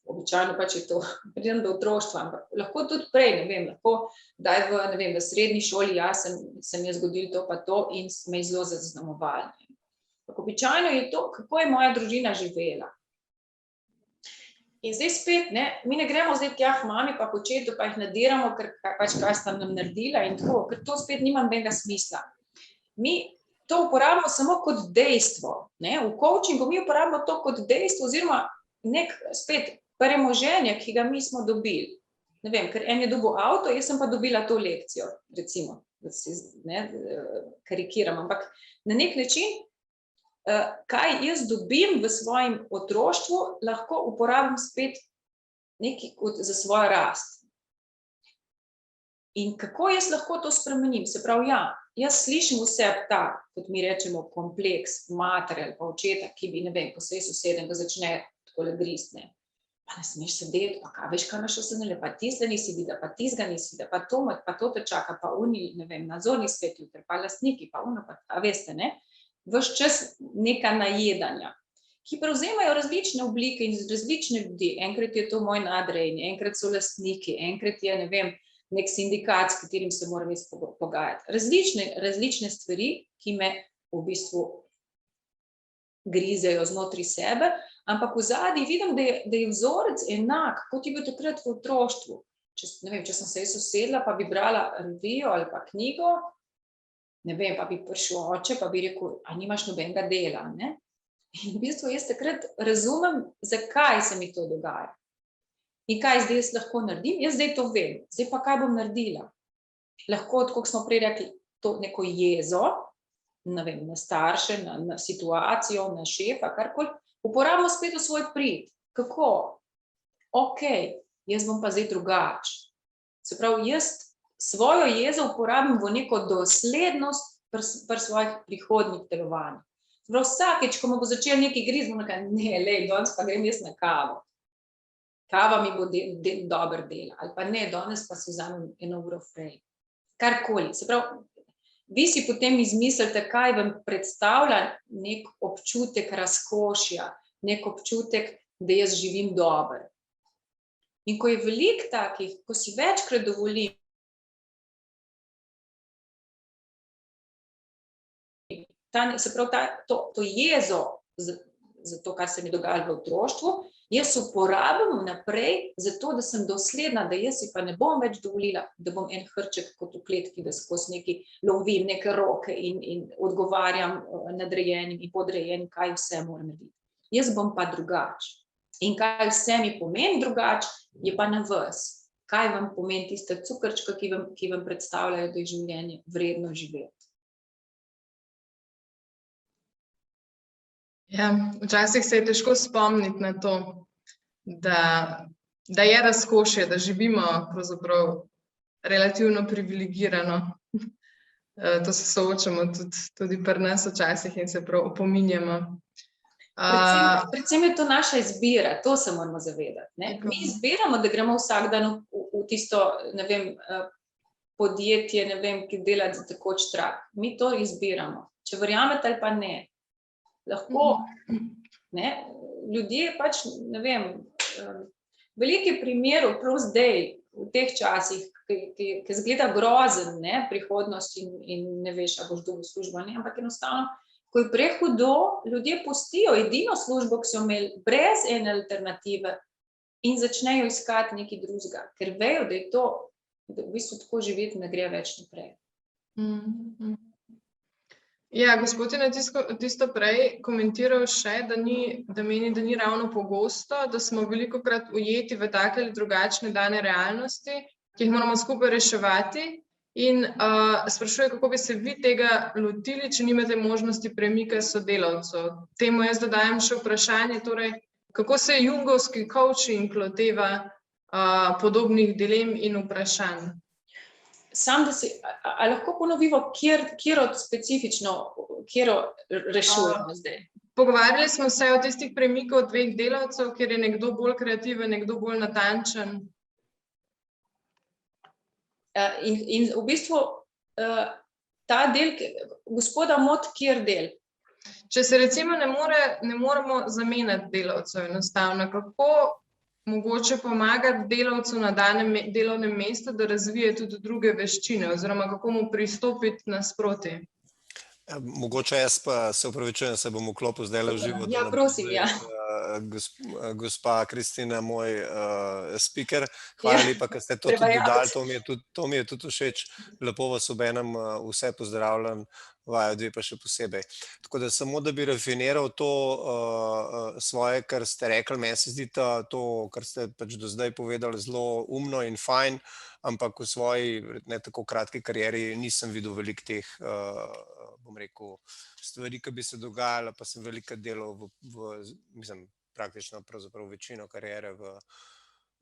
običajno pač je to, pridem do otroštva, ampak lahko tudi prej, ne vem, lahko daj v srednji šoli, sem jaz zgodil to pa to in me je zelo zaznamovali. Običajno je to, kako je moja družina živela. In zdaj spet, mi ne gremo zdaj tja k mami pa k očetu, pa jih nadiramo, ker pač kaj sta nam naredila in tako, ker to spet nima nobenega smisla. Mi to uporabimo samo kot dejstvo. V coachingu mi uporabimo to kot dejstvo oziroma nek spet premoženje, ki ga mi smo dobili. Ne vem, ker en je dobil avto, jaz sem pa dobila to lekcijo, recimo, da si karikiram, ampak na nek način, kaj jaz dobim v svojem otroštvu, lahko uporabim spet nekaj za svojo rast. In kako jaz lahko to spremenim? Se pravi, jaz slišim vse ta, kot mi rečemo, kompleks matere ali pa očeta, ki bi, ne vem, ko se jaz usedem, ga začne takole grist, pa ne smeš sedeti, pa kaj veš, kaj imaš osenele, pa tiste nisi videla, pa tistega nisi videla, pa to te čaka, pa oni, ne vem, nadzorni svet jutri, pa lastniki, pa ono, pa veste, ves čas neka najedanja, ki prevzemajo različne oblike in različne ljudi. Enkrat je to moj nadrejeni, enkrat so lastniki, enkrat je, ne vem, nek sindikat, s katerim se moram pogajati. Različne stvari, ki me v bistvu grizejo znotri sebe, ampak v zadnji vidim, da je vzorec enak, kot je bil takrat v otroštvu. Ne vem, če sem se jaz usedla, pa bi brala revijo ali pa knjigo, ne vem, pa bi prišel oče, pa bi rekel, a nimaš nobenega dela, In v bistvu jaz takrat razumem, zakaj se mi to dogaja. In kaj zdaj jaz lahko naredim? Jaz zdaj to vem. Zdaj pa kaj bom naredila? Lahko, tako smo prej rekli, to neko jezo, ne vem, na starše, na situacijo, na šefa, karkoli, uporabimo spet v svoj prid. Kako? Okej, jaz bom pa zdaj drugače. Se pravi, jaz svojo jezo uporabim v neko doslednost pri svojih prihodnjih delovanjih. Prav vsakeč, ko me bo začel nekaj griz, bom nekaj, danes pa grem jaz na kavo. Kava mi bo dobro dela. Ali pa ne, danes pa si vzamem eno uro prej. Karkoli. Se pravi, vi si potem izmislite, kaj vam predstavlja nek občutek razkošja, nek občutek, da jaz živim dobro. In ko je veliko takih, ko si večkrat dovolim, se pravi, to jezo za to, kar se mi dogaja v otroštvu, jaz uporabim naprej zato, da sem dosledna, da jaz si pa ne bom več dovolila, da bom en hrček kot v kletki, da skozi nekaj lovim neke roke in odgovarjam nadrejenim in podrejenim, kaj vse moram narediti. Jaz bom pa drugače. In kaj vse mi pomeni drugače, je pa na vas. Kaj vam pomeni tiste cukrčka, ki vam predstavljajo, da je življenje vredno živeti. Ja, včasih se je težko spomniti na to, da je razkošje, da živimo pravzaprav relativno privilegirano. To se soočamo tudi pri nas včasih in se prav opominjamo. Predvsem je to naša izbira, to se moramo zavedati. Mi izbiramo, da gremo vsak dan v tisto, ne vem, podjetje, ne vem, ki dela za tekoč trak. Mi to izbiramo. Če verjamete ali pa ne. Lahko, ljudje pač, ne vem, veliko primerov prav zdaj, v teh časih, ki zgleda grozen, ne, prihodnost in ne veš, a boš dobil službo, ne, ampak enostavno, ko je prehudo, ljudje pustijo edino službo, ki so imeli brez ene alternative in začnejo iskati nekaj drugega, ker vejo, da je to, da v bistvu tako živeti ne gre več naprej. Ja, gospod je na tisto prej komentiral še, da meni, da ni ravno pogosto, da smo velikokrat ujeti v take ali drugačne dane realnosti, ki jih moramo skupaj reševati. In sprašuje, kako bi se vi tega lotili, če nimate možnosti premika sodelavcev. Temu jaz dodajam še vprašanje, torej, kako se jungovski coaching loteva podobnih dilem in vprašanj? Sam, da a lahko ponovimo, kjero specifično, kjero rešujemo zdaj? Pogovarjali smo se o tistih premikov dveh delavcev, kjer je nekdo bolj kreativen, nekdo bolj natančen. In v bistvu ta del, gospoda Mot, kjer del? Če se recimo ne moremo zamenjati delavcev enostavno, kako mogoče pomagati delavcu na danem delovnem mestu, da razvije tudi druge veščine, oziroma kako mu pristopiti nasproti? Mogoče jaz pa se opravičujem, se bom vklopil zdaj v živo. Ja, prosim, ja. Gospa Kristina, moj speaker. Hvala lepa, ker ste to tudi dodali, to mi je tudi všeč. Lepo vas obenem vse pozdravljam, vajo dve pa še posebej. Tako da samo, da bi rafiniral to svoje, kar ste rekli, meni se zdi to, kar ste pač do zdaj povedali, zelo umno in fajn, ampak v svoji ne tako kratki karieri nisem videl veliko teh, bom rekel, stvari, ki bi se dogajala, pa sem veliko delal mislim, praktično pravzaprav večino kariere v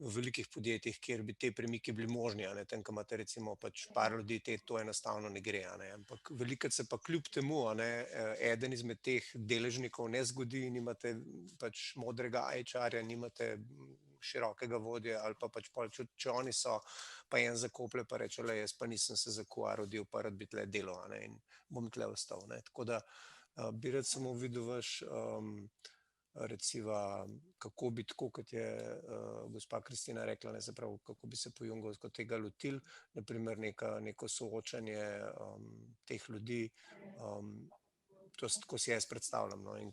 velikih podjetjih, kjer bi te premiki bili možni, tam, ko imate recimo pač par ljudi, to enostavno ne gre, ampak velikokrat se pa kljub temu, eden izmed teh deležnikov ne zgodi, nimate pač modrega HR-ja, nimate širokega vodje ali pa pač če oni so, pa en zakoplje pa reče, jaz pa nisem se za QA rodil, pa rad bi tle delal in bom tle ostal. Tako da bi rad samo videl vaš recimo, kako bi tako, kot je gospa Kristina rekla, se pravi, kako bi se po jungovsko tega lotili, naprimer neko soočanje teh ljudi, tako si jaz predstavljam, in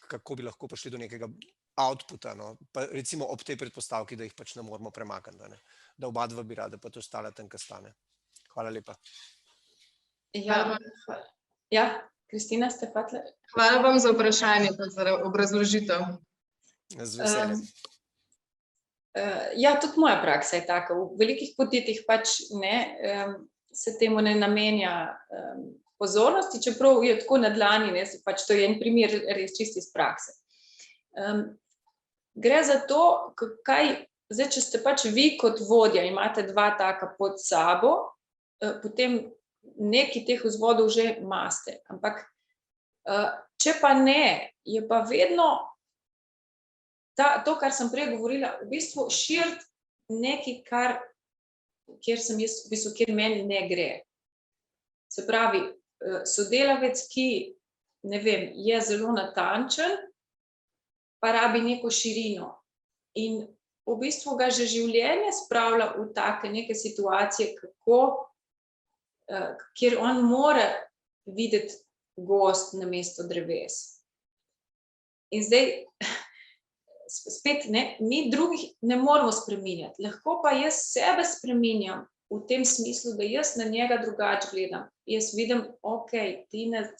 kako bi lahko prišli do nekega outputa, pa recimo ob tej predpostavki, da jih pač ne moramo premakniti, da oba dva bi rada pa to ostala tam, kjer stane. Hvala lepa. Ja, Kristina, ste hotle? Hvala vam za vprašanje, pa za obrazložitev. Z veseljem. Ja, tudi moja praksa je taka. V velikih podjetjih pač se temu ne namenja pozornosti, čeprav je tako na dlani, pač to je en primer res čisti iz prakse. Gre za to, zdaj, če ste pač vi kot vodja, imate dva taka pod sabo, potem nekaj teh vzvodov že imate, ampak če pa ne, je pa vedno to, kar sem prej govorila, v bistvu širiti nekaj, kjer meni ne gre. Se pravi, sodelavec, ki, ne vem, je zelo natančen, pa rabi neko širino. In v bistvu ga že življenje spravlja v take neke situacije, kjer on mora videti gozd namesto dreves. In zdaj, spet, mi drugih ne moramo spreminjati, lahko pa jaz sebe spreminjam v tem smislu, da jaz na njega drugače gledam. Jaz vidim,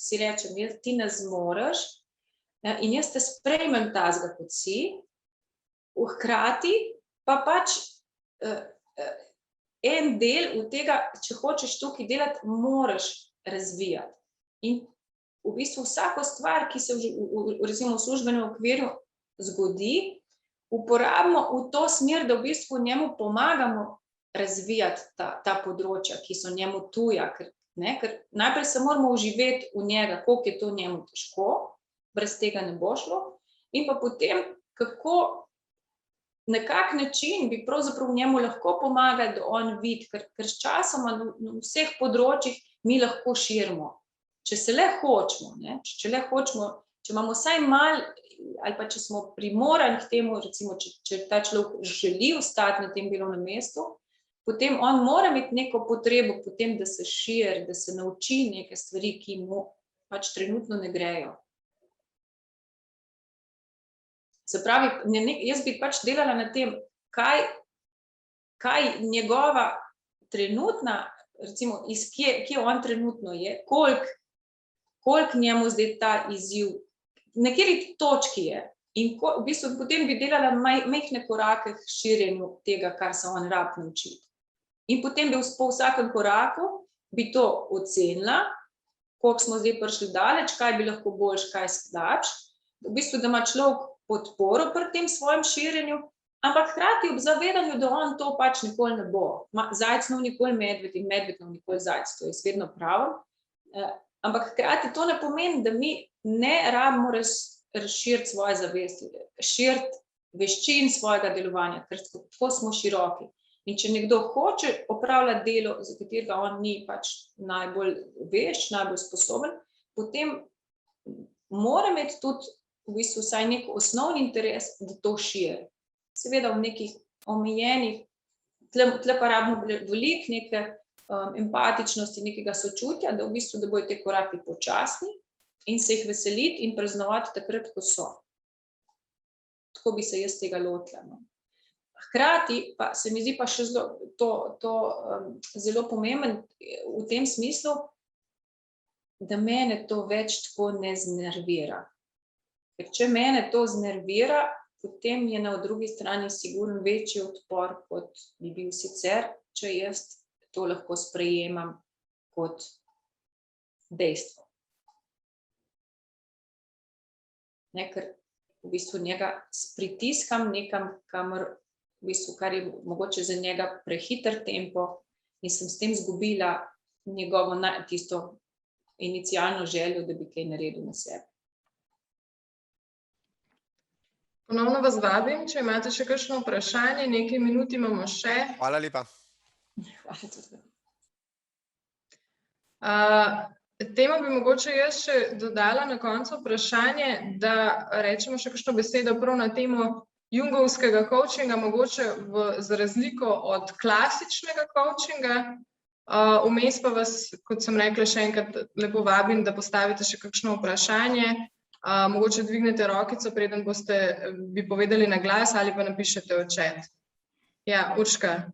si rečem, ti ne zmoreš, in jaz te sprejmem tazga, kot si, hkrati pa pač en del od tega, če hočeš tukaj delati, moraš razvijati. In v bistvu vsako stvar, ki se recimo v službenem okvirju zgodi, uporabimo v to smer, da v bistvu njemu pomagamo razvijati ta področja, ki so njemu tuja, ker najprej se moramo vživeti v njega, koliko je to njemu težko, brez tega ne bo šlo, in pa potem, kako na kak način bi pravzaprav njemu lahko pomagali, da on vidi, ker s časoma na vseh področjih mi lahko širimo. Če se le hočemo, če le hočemo če imamo vsaj malo, ali pa če smo primorani k temu, recimo, če ta človek želi ostati na tem delovnem mestu, potem on mora imeti neko potrebo potem, da se širi, da se nauči neke stvari, ki mu pač trenutno ne grejo. Se pravi, jaz bi pač delala na tem, kaj njegova trenutna, recimo, kje on trenutno je, koliko njemu zdaj ta izziv, na kateri točki je. In v bistvu potem bi delala majhne korake k širjenju tega, kar se on rab naučiti. In potem bi po vsakem koraku bi to ocenila, koliko smo zdaj prišli daleč, kaj bi lahko boljš, kaj slabš. V bistvu, da ima človek podporo pri tem svojem širjenju, ampak hkrati ob zavedanju, da on to pač nikoli ne bo. Zajec nov nikoli medved in medved nov nikoli zajec, to je vedno pravo. Ampak hkrati to ne pomeni, da mi ne rabimo razširiti svoje zavesti, širiti veščin svojega delovanja, ker tako smo široki. In če nekdo hoče opravljati delo, za katerega on ni pač najbolj vešč, najbolj sposoben, potem mora imeti tudi v bistvu vsaj nek osnovni interes, da to širi. Seveda v nekih omejenih, tle pa rabimo veliko neke empatičnosti, nekega sočutja, da v bistvu, da bojo te koraki počasni in se jih veseliti in praznovati takrat, ko so. Tako bi se jaz tega lotila. Hkrati pa se mi zdi pa še zelo pomemben v tem smislu, da mene to več tako ne znervira. Ker če mene to znervira, potem je na drugi strani sigurno večji odpor, kot bi bil sicer, če jaz to lahko sprejemam kot dejstvo. Ker v bistvu njega pritiskam nekam, kar je mogoče za njega prehiter tempo in sem s tem izgubila njegovo tisto inicialno željo, da bi kaj naredil na sebi. Ponovno vas vabim, če imate še kakšno vprašanje, nekaj minut imamo še. Hvala lepa. Hvala tudi. Temu bi mogoče jaz še dodala na koncu vprašanje, da rečemo še kakšno besedo prav na temo jungovskega coachinga, mogoče za razliko od klasičnega coachinga. Vmes pa vas, kot sem rekla, še enkrat lepo vabim, da postavite še kakšno vprašanje. Mogoče dvignete rokico, preden bi povedali na glas ali pa napišete v chat. Ja, Urška,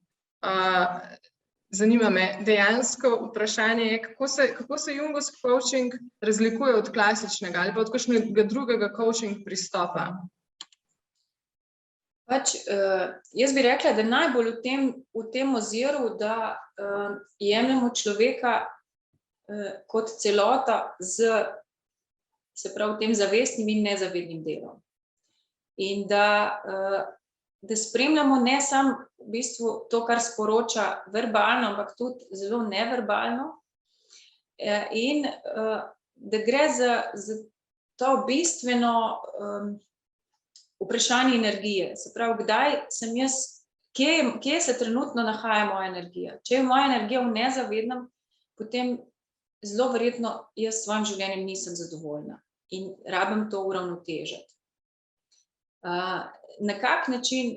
zanima me, dejansko vprašanje je, kako se jungovski coaching razlikuje od klasičnega ali pa od kakšnega drugega coaching pristopa? Jaz bi rekla, da najbolj v tem oziru, da jemljemo človeka kot celota se pravi tem zavestnim in nezavednim delom. In da spremljamo ne samo v bistvu to, kar sporoča verbalno, ampak tudi zelo neverbalno. In da gre za to bistveno vprašanje energije. Se pravi, kdaj sem jaz, kje se trenutno nahaja moja energija. Če je moja energija v nezavednem, potem zelo verjetno jaz s svojim življenjem nisem zadovoljna in rabim to uravnotežiti. Na kak način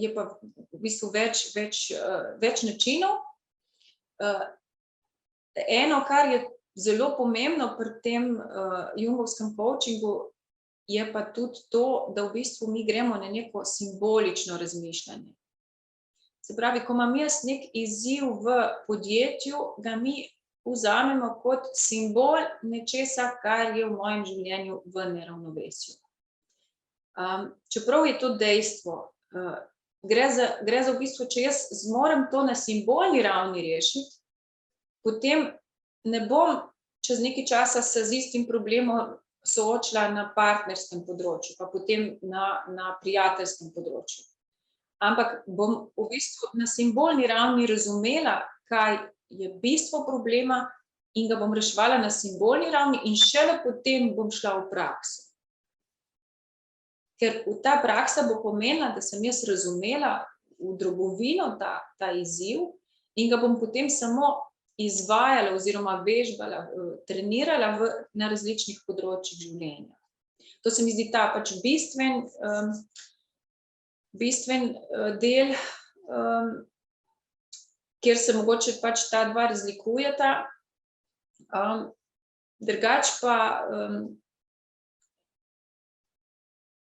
je pa v bistvu več načinov. Eno, kar je zelo pomembno pri tem jungovskem coachingu, je pa tudi to, da v bistvu mi gremo na neko simbolično razmišljanje. Se pravi, ko imam jaz nek izziv v podjetju, ga mi vzamemo kot simbol nečesa, kar je v mojem življenju v neravnovesju. Čeprav je to dejstvo, gre za v bistvu, če jaz zmorem to na simbolni ravni rešiti, potem ne bom čez nekaj časa se z istim problemom soočila na partnerskem področju, pa potem na prijateljskem področju. Ampak bom v bistvu na simbolni ravni razumela, kaj je bistvo problema in ga bom reševala na simbolni ravni in šele potem bom šla v prakso. Ker ta praksa bo pomenila, da sem jaz razumela v drobovino ta izziv in ga bom potem samo izvajala oziroma vežbala, trenirala na različnih področjih življenja. To se mi zdi ta pač bistven del, kjer se mogoče pač ta dva razlikujeta. Drugače pa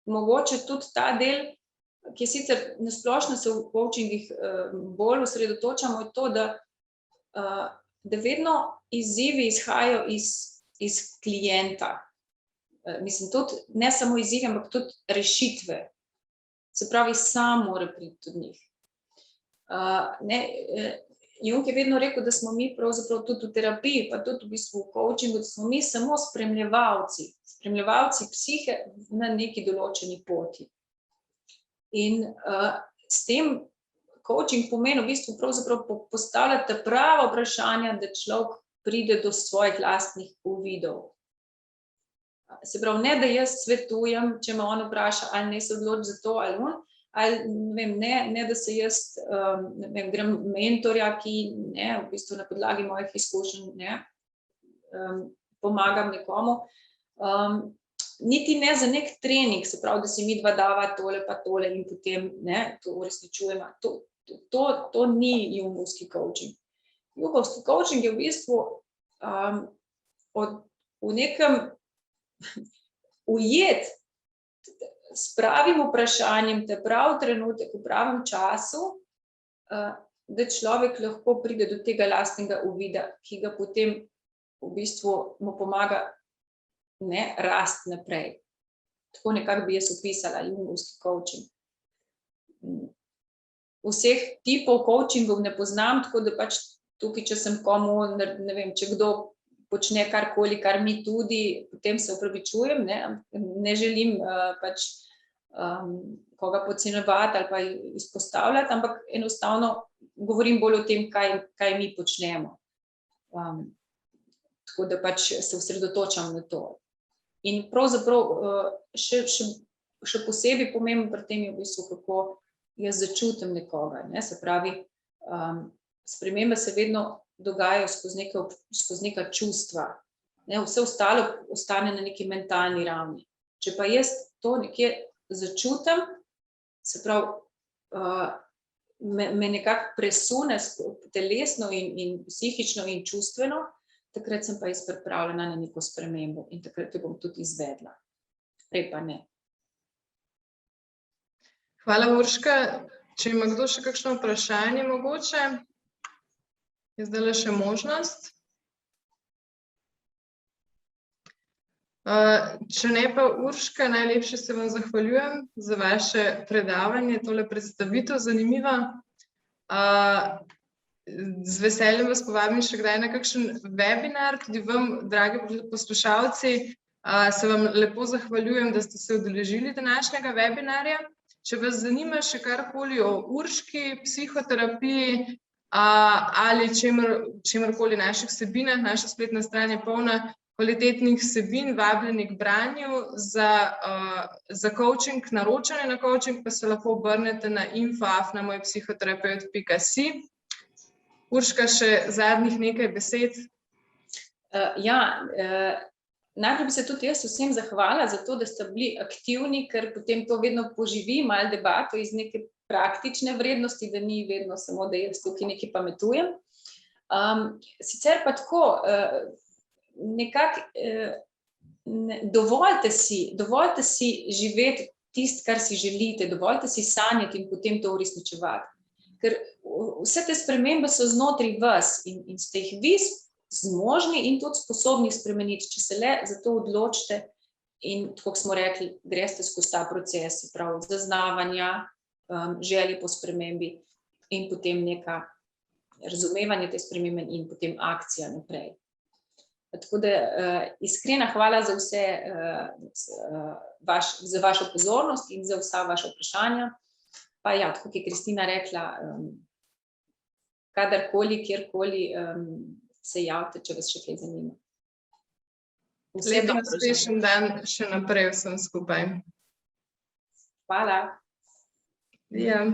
mogoče tudi ta del, ki je sicer nasplošno se v coachingih bolj osredotočamo, je to, da vedno izzivi izhajajo iz klienta. Mislim, tudi ne samo izzivi, ampak tudi rešitve. Se pravi, sam mora priti od njih. Jung je vedno rekel, da smo mi pravzaprav tudi v terapiji, pa tudi v bistvu v coachingu, da smo mi samo spremljevalci psihe na neki določeni poti. In s tem coaching pomeni v bistvu pravzaprav postavljati prava vprašanja, da človek pride do svojih lastnih uvidov. Se pravi, ne da jaz svetujem, če me on vpraša, ali naj se odloči za to ali on, ali ne da se jaz grem mentorja, ki v bistvu na podlagi mojih izkušenj pomagam nekomu. Niti ne za nek trening, se pravi, da si mi dva dava tole pa tole in potem to uresničujemo. To ni jungovski coaching. Jungovski coaching je v bistvu v nekem ujet s pravim vprašanjem, te prav trenutek, v pravem času, da človek lahko pride do tega lastnega uvida, ki ga potem v bistvu mu pomaga rast naprej. Tako nekako bi jaz opisala jungovski coaching. Vseh tipov coachingov ne poznam, tako da pač tukaj, če sem komu, ne vem, če kdo počne karkoli, kar mi tudi, potem se opravičujem, ne želim pač koga podcenjevati ali pa izpostavljati, ampak enostavno govorim bolj o tem, kaj mi počnemo. Tako da pač se osredotočam na to. In pravzaprav še posebej pomembno pri tem je v bistvu, kako jaz začutim nekoga. Se pravi, spremembe se vedno dogajajo skozi neka čustva. Vse ostalo ostane na neki mentalni ravni. Če pa jaz to nekje začutim, se pravi, me nekako presune telesno in psihično in čustveno, takrat sem pa jaz pripravljena na neko spremembo in takrat jo bom tudi izvedla. Prej pa ne. Hvala, Urška. Če ima kdo še kakšno vprašanje mogoče, je zdajle še možnost. Če ne pa, Urška, najlepše se vam zahvaljujem za vaše predavanje, tole predstavitev zanimiva. Z veseljem vas povabim še kdaj na kakšen webinar, tudi vam, dragi poslušalci, se vam lepo zahvaljujem, da ste se udeležili današnjega webinarja. Če vas zanima še karkoli o Urški, psihoterapiji ali čemerkoli naših vsebinah, naša spletna stran je polna kvalitetnih vsebin, vabljeni k branju. Za coaching, naročanje na coaching pa se lahko obrnete na info@mojpsihoterapeut.si. Urška, še zadnjih nekaj besed. Najprej bi se tudi jaz vsem zahvala za to, da ste bili aktivni, ker potem to vedno poživi malo debato iz neke praktične vrednosti, da ni vedno samo, da jaz tukaj nekaj pametujem. Sicer pa tako, nekako dovoljte si živeti tisto, kar si želite, dovoljte si sanjati in potem to uresničevati. Ker vse te spremembe so znotraj vas in ste jih vi zmožni in tudi sposobni spremeniti, če se le za to odločite in, tako smo rekli, greste skozi ta proces, prav zaznavanja, želje po spremembi in potem neka razumevanje te spremembe in potem akcija naprej. Tako da iskrena hvala za vse, za vašo pozornost in za vsa vaša vprašanja. Pa ja, tako je Kristina rekla, kadarkoli, kjerkoli se javite, če vas še kaj zanima. Lep in uspešen dan še naprej vsem skupaj. Hvala. Ja.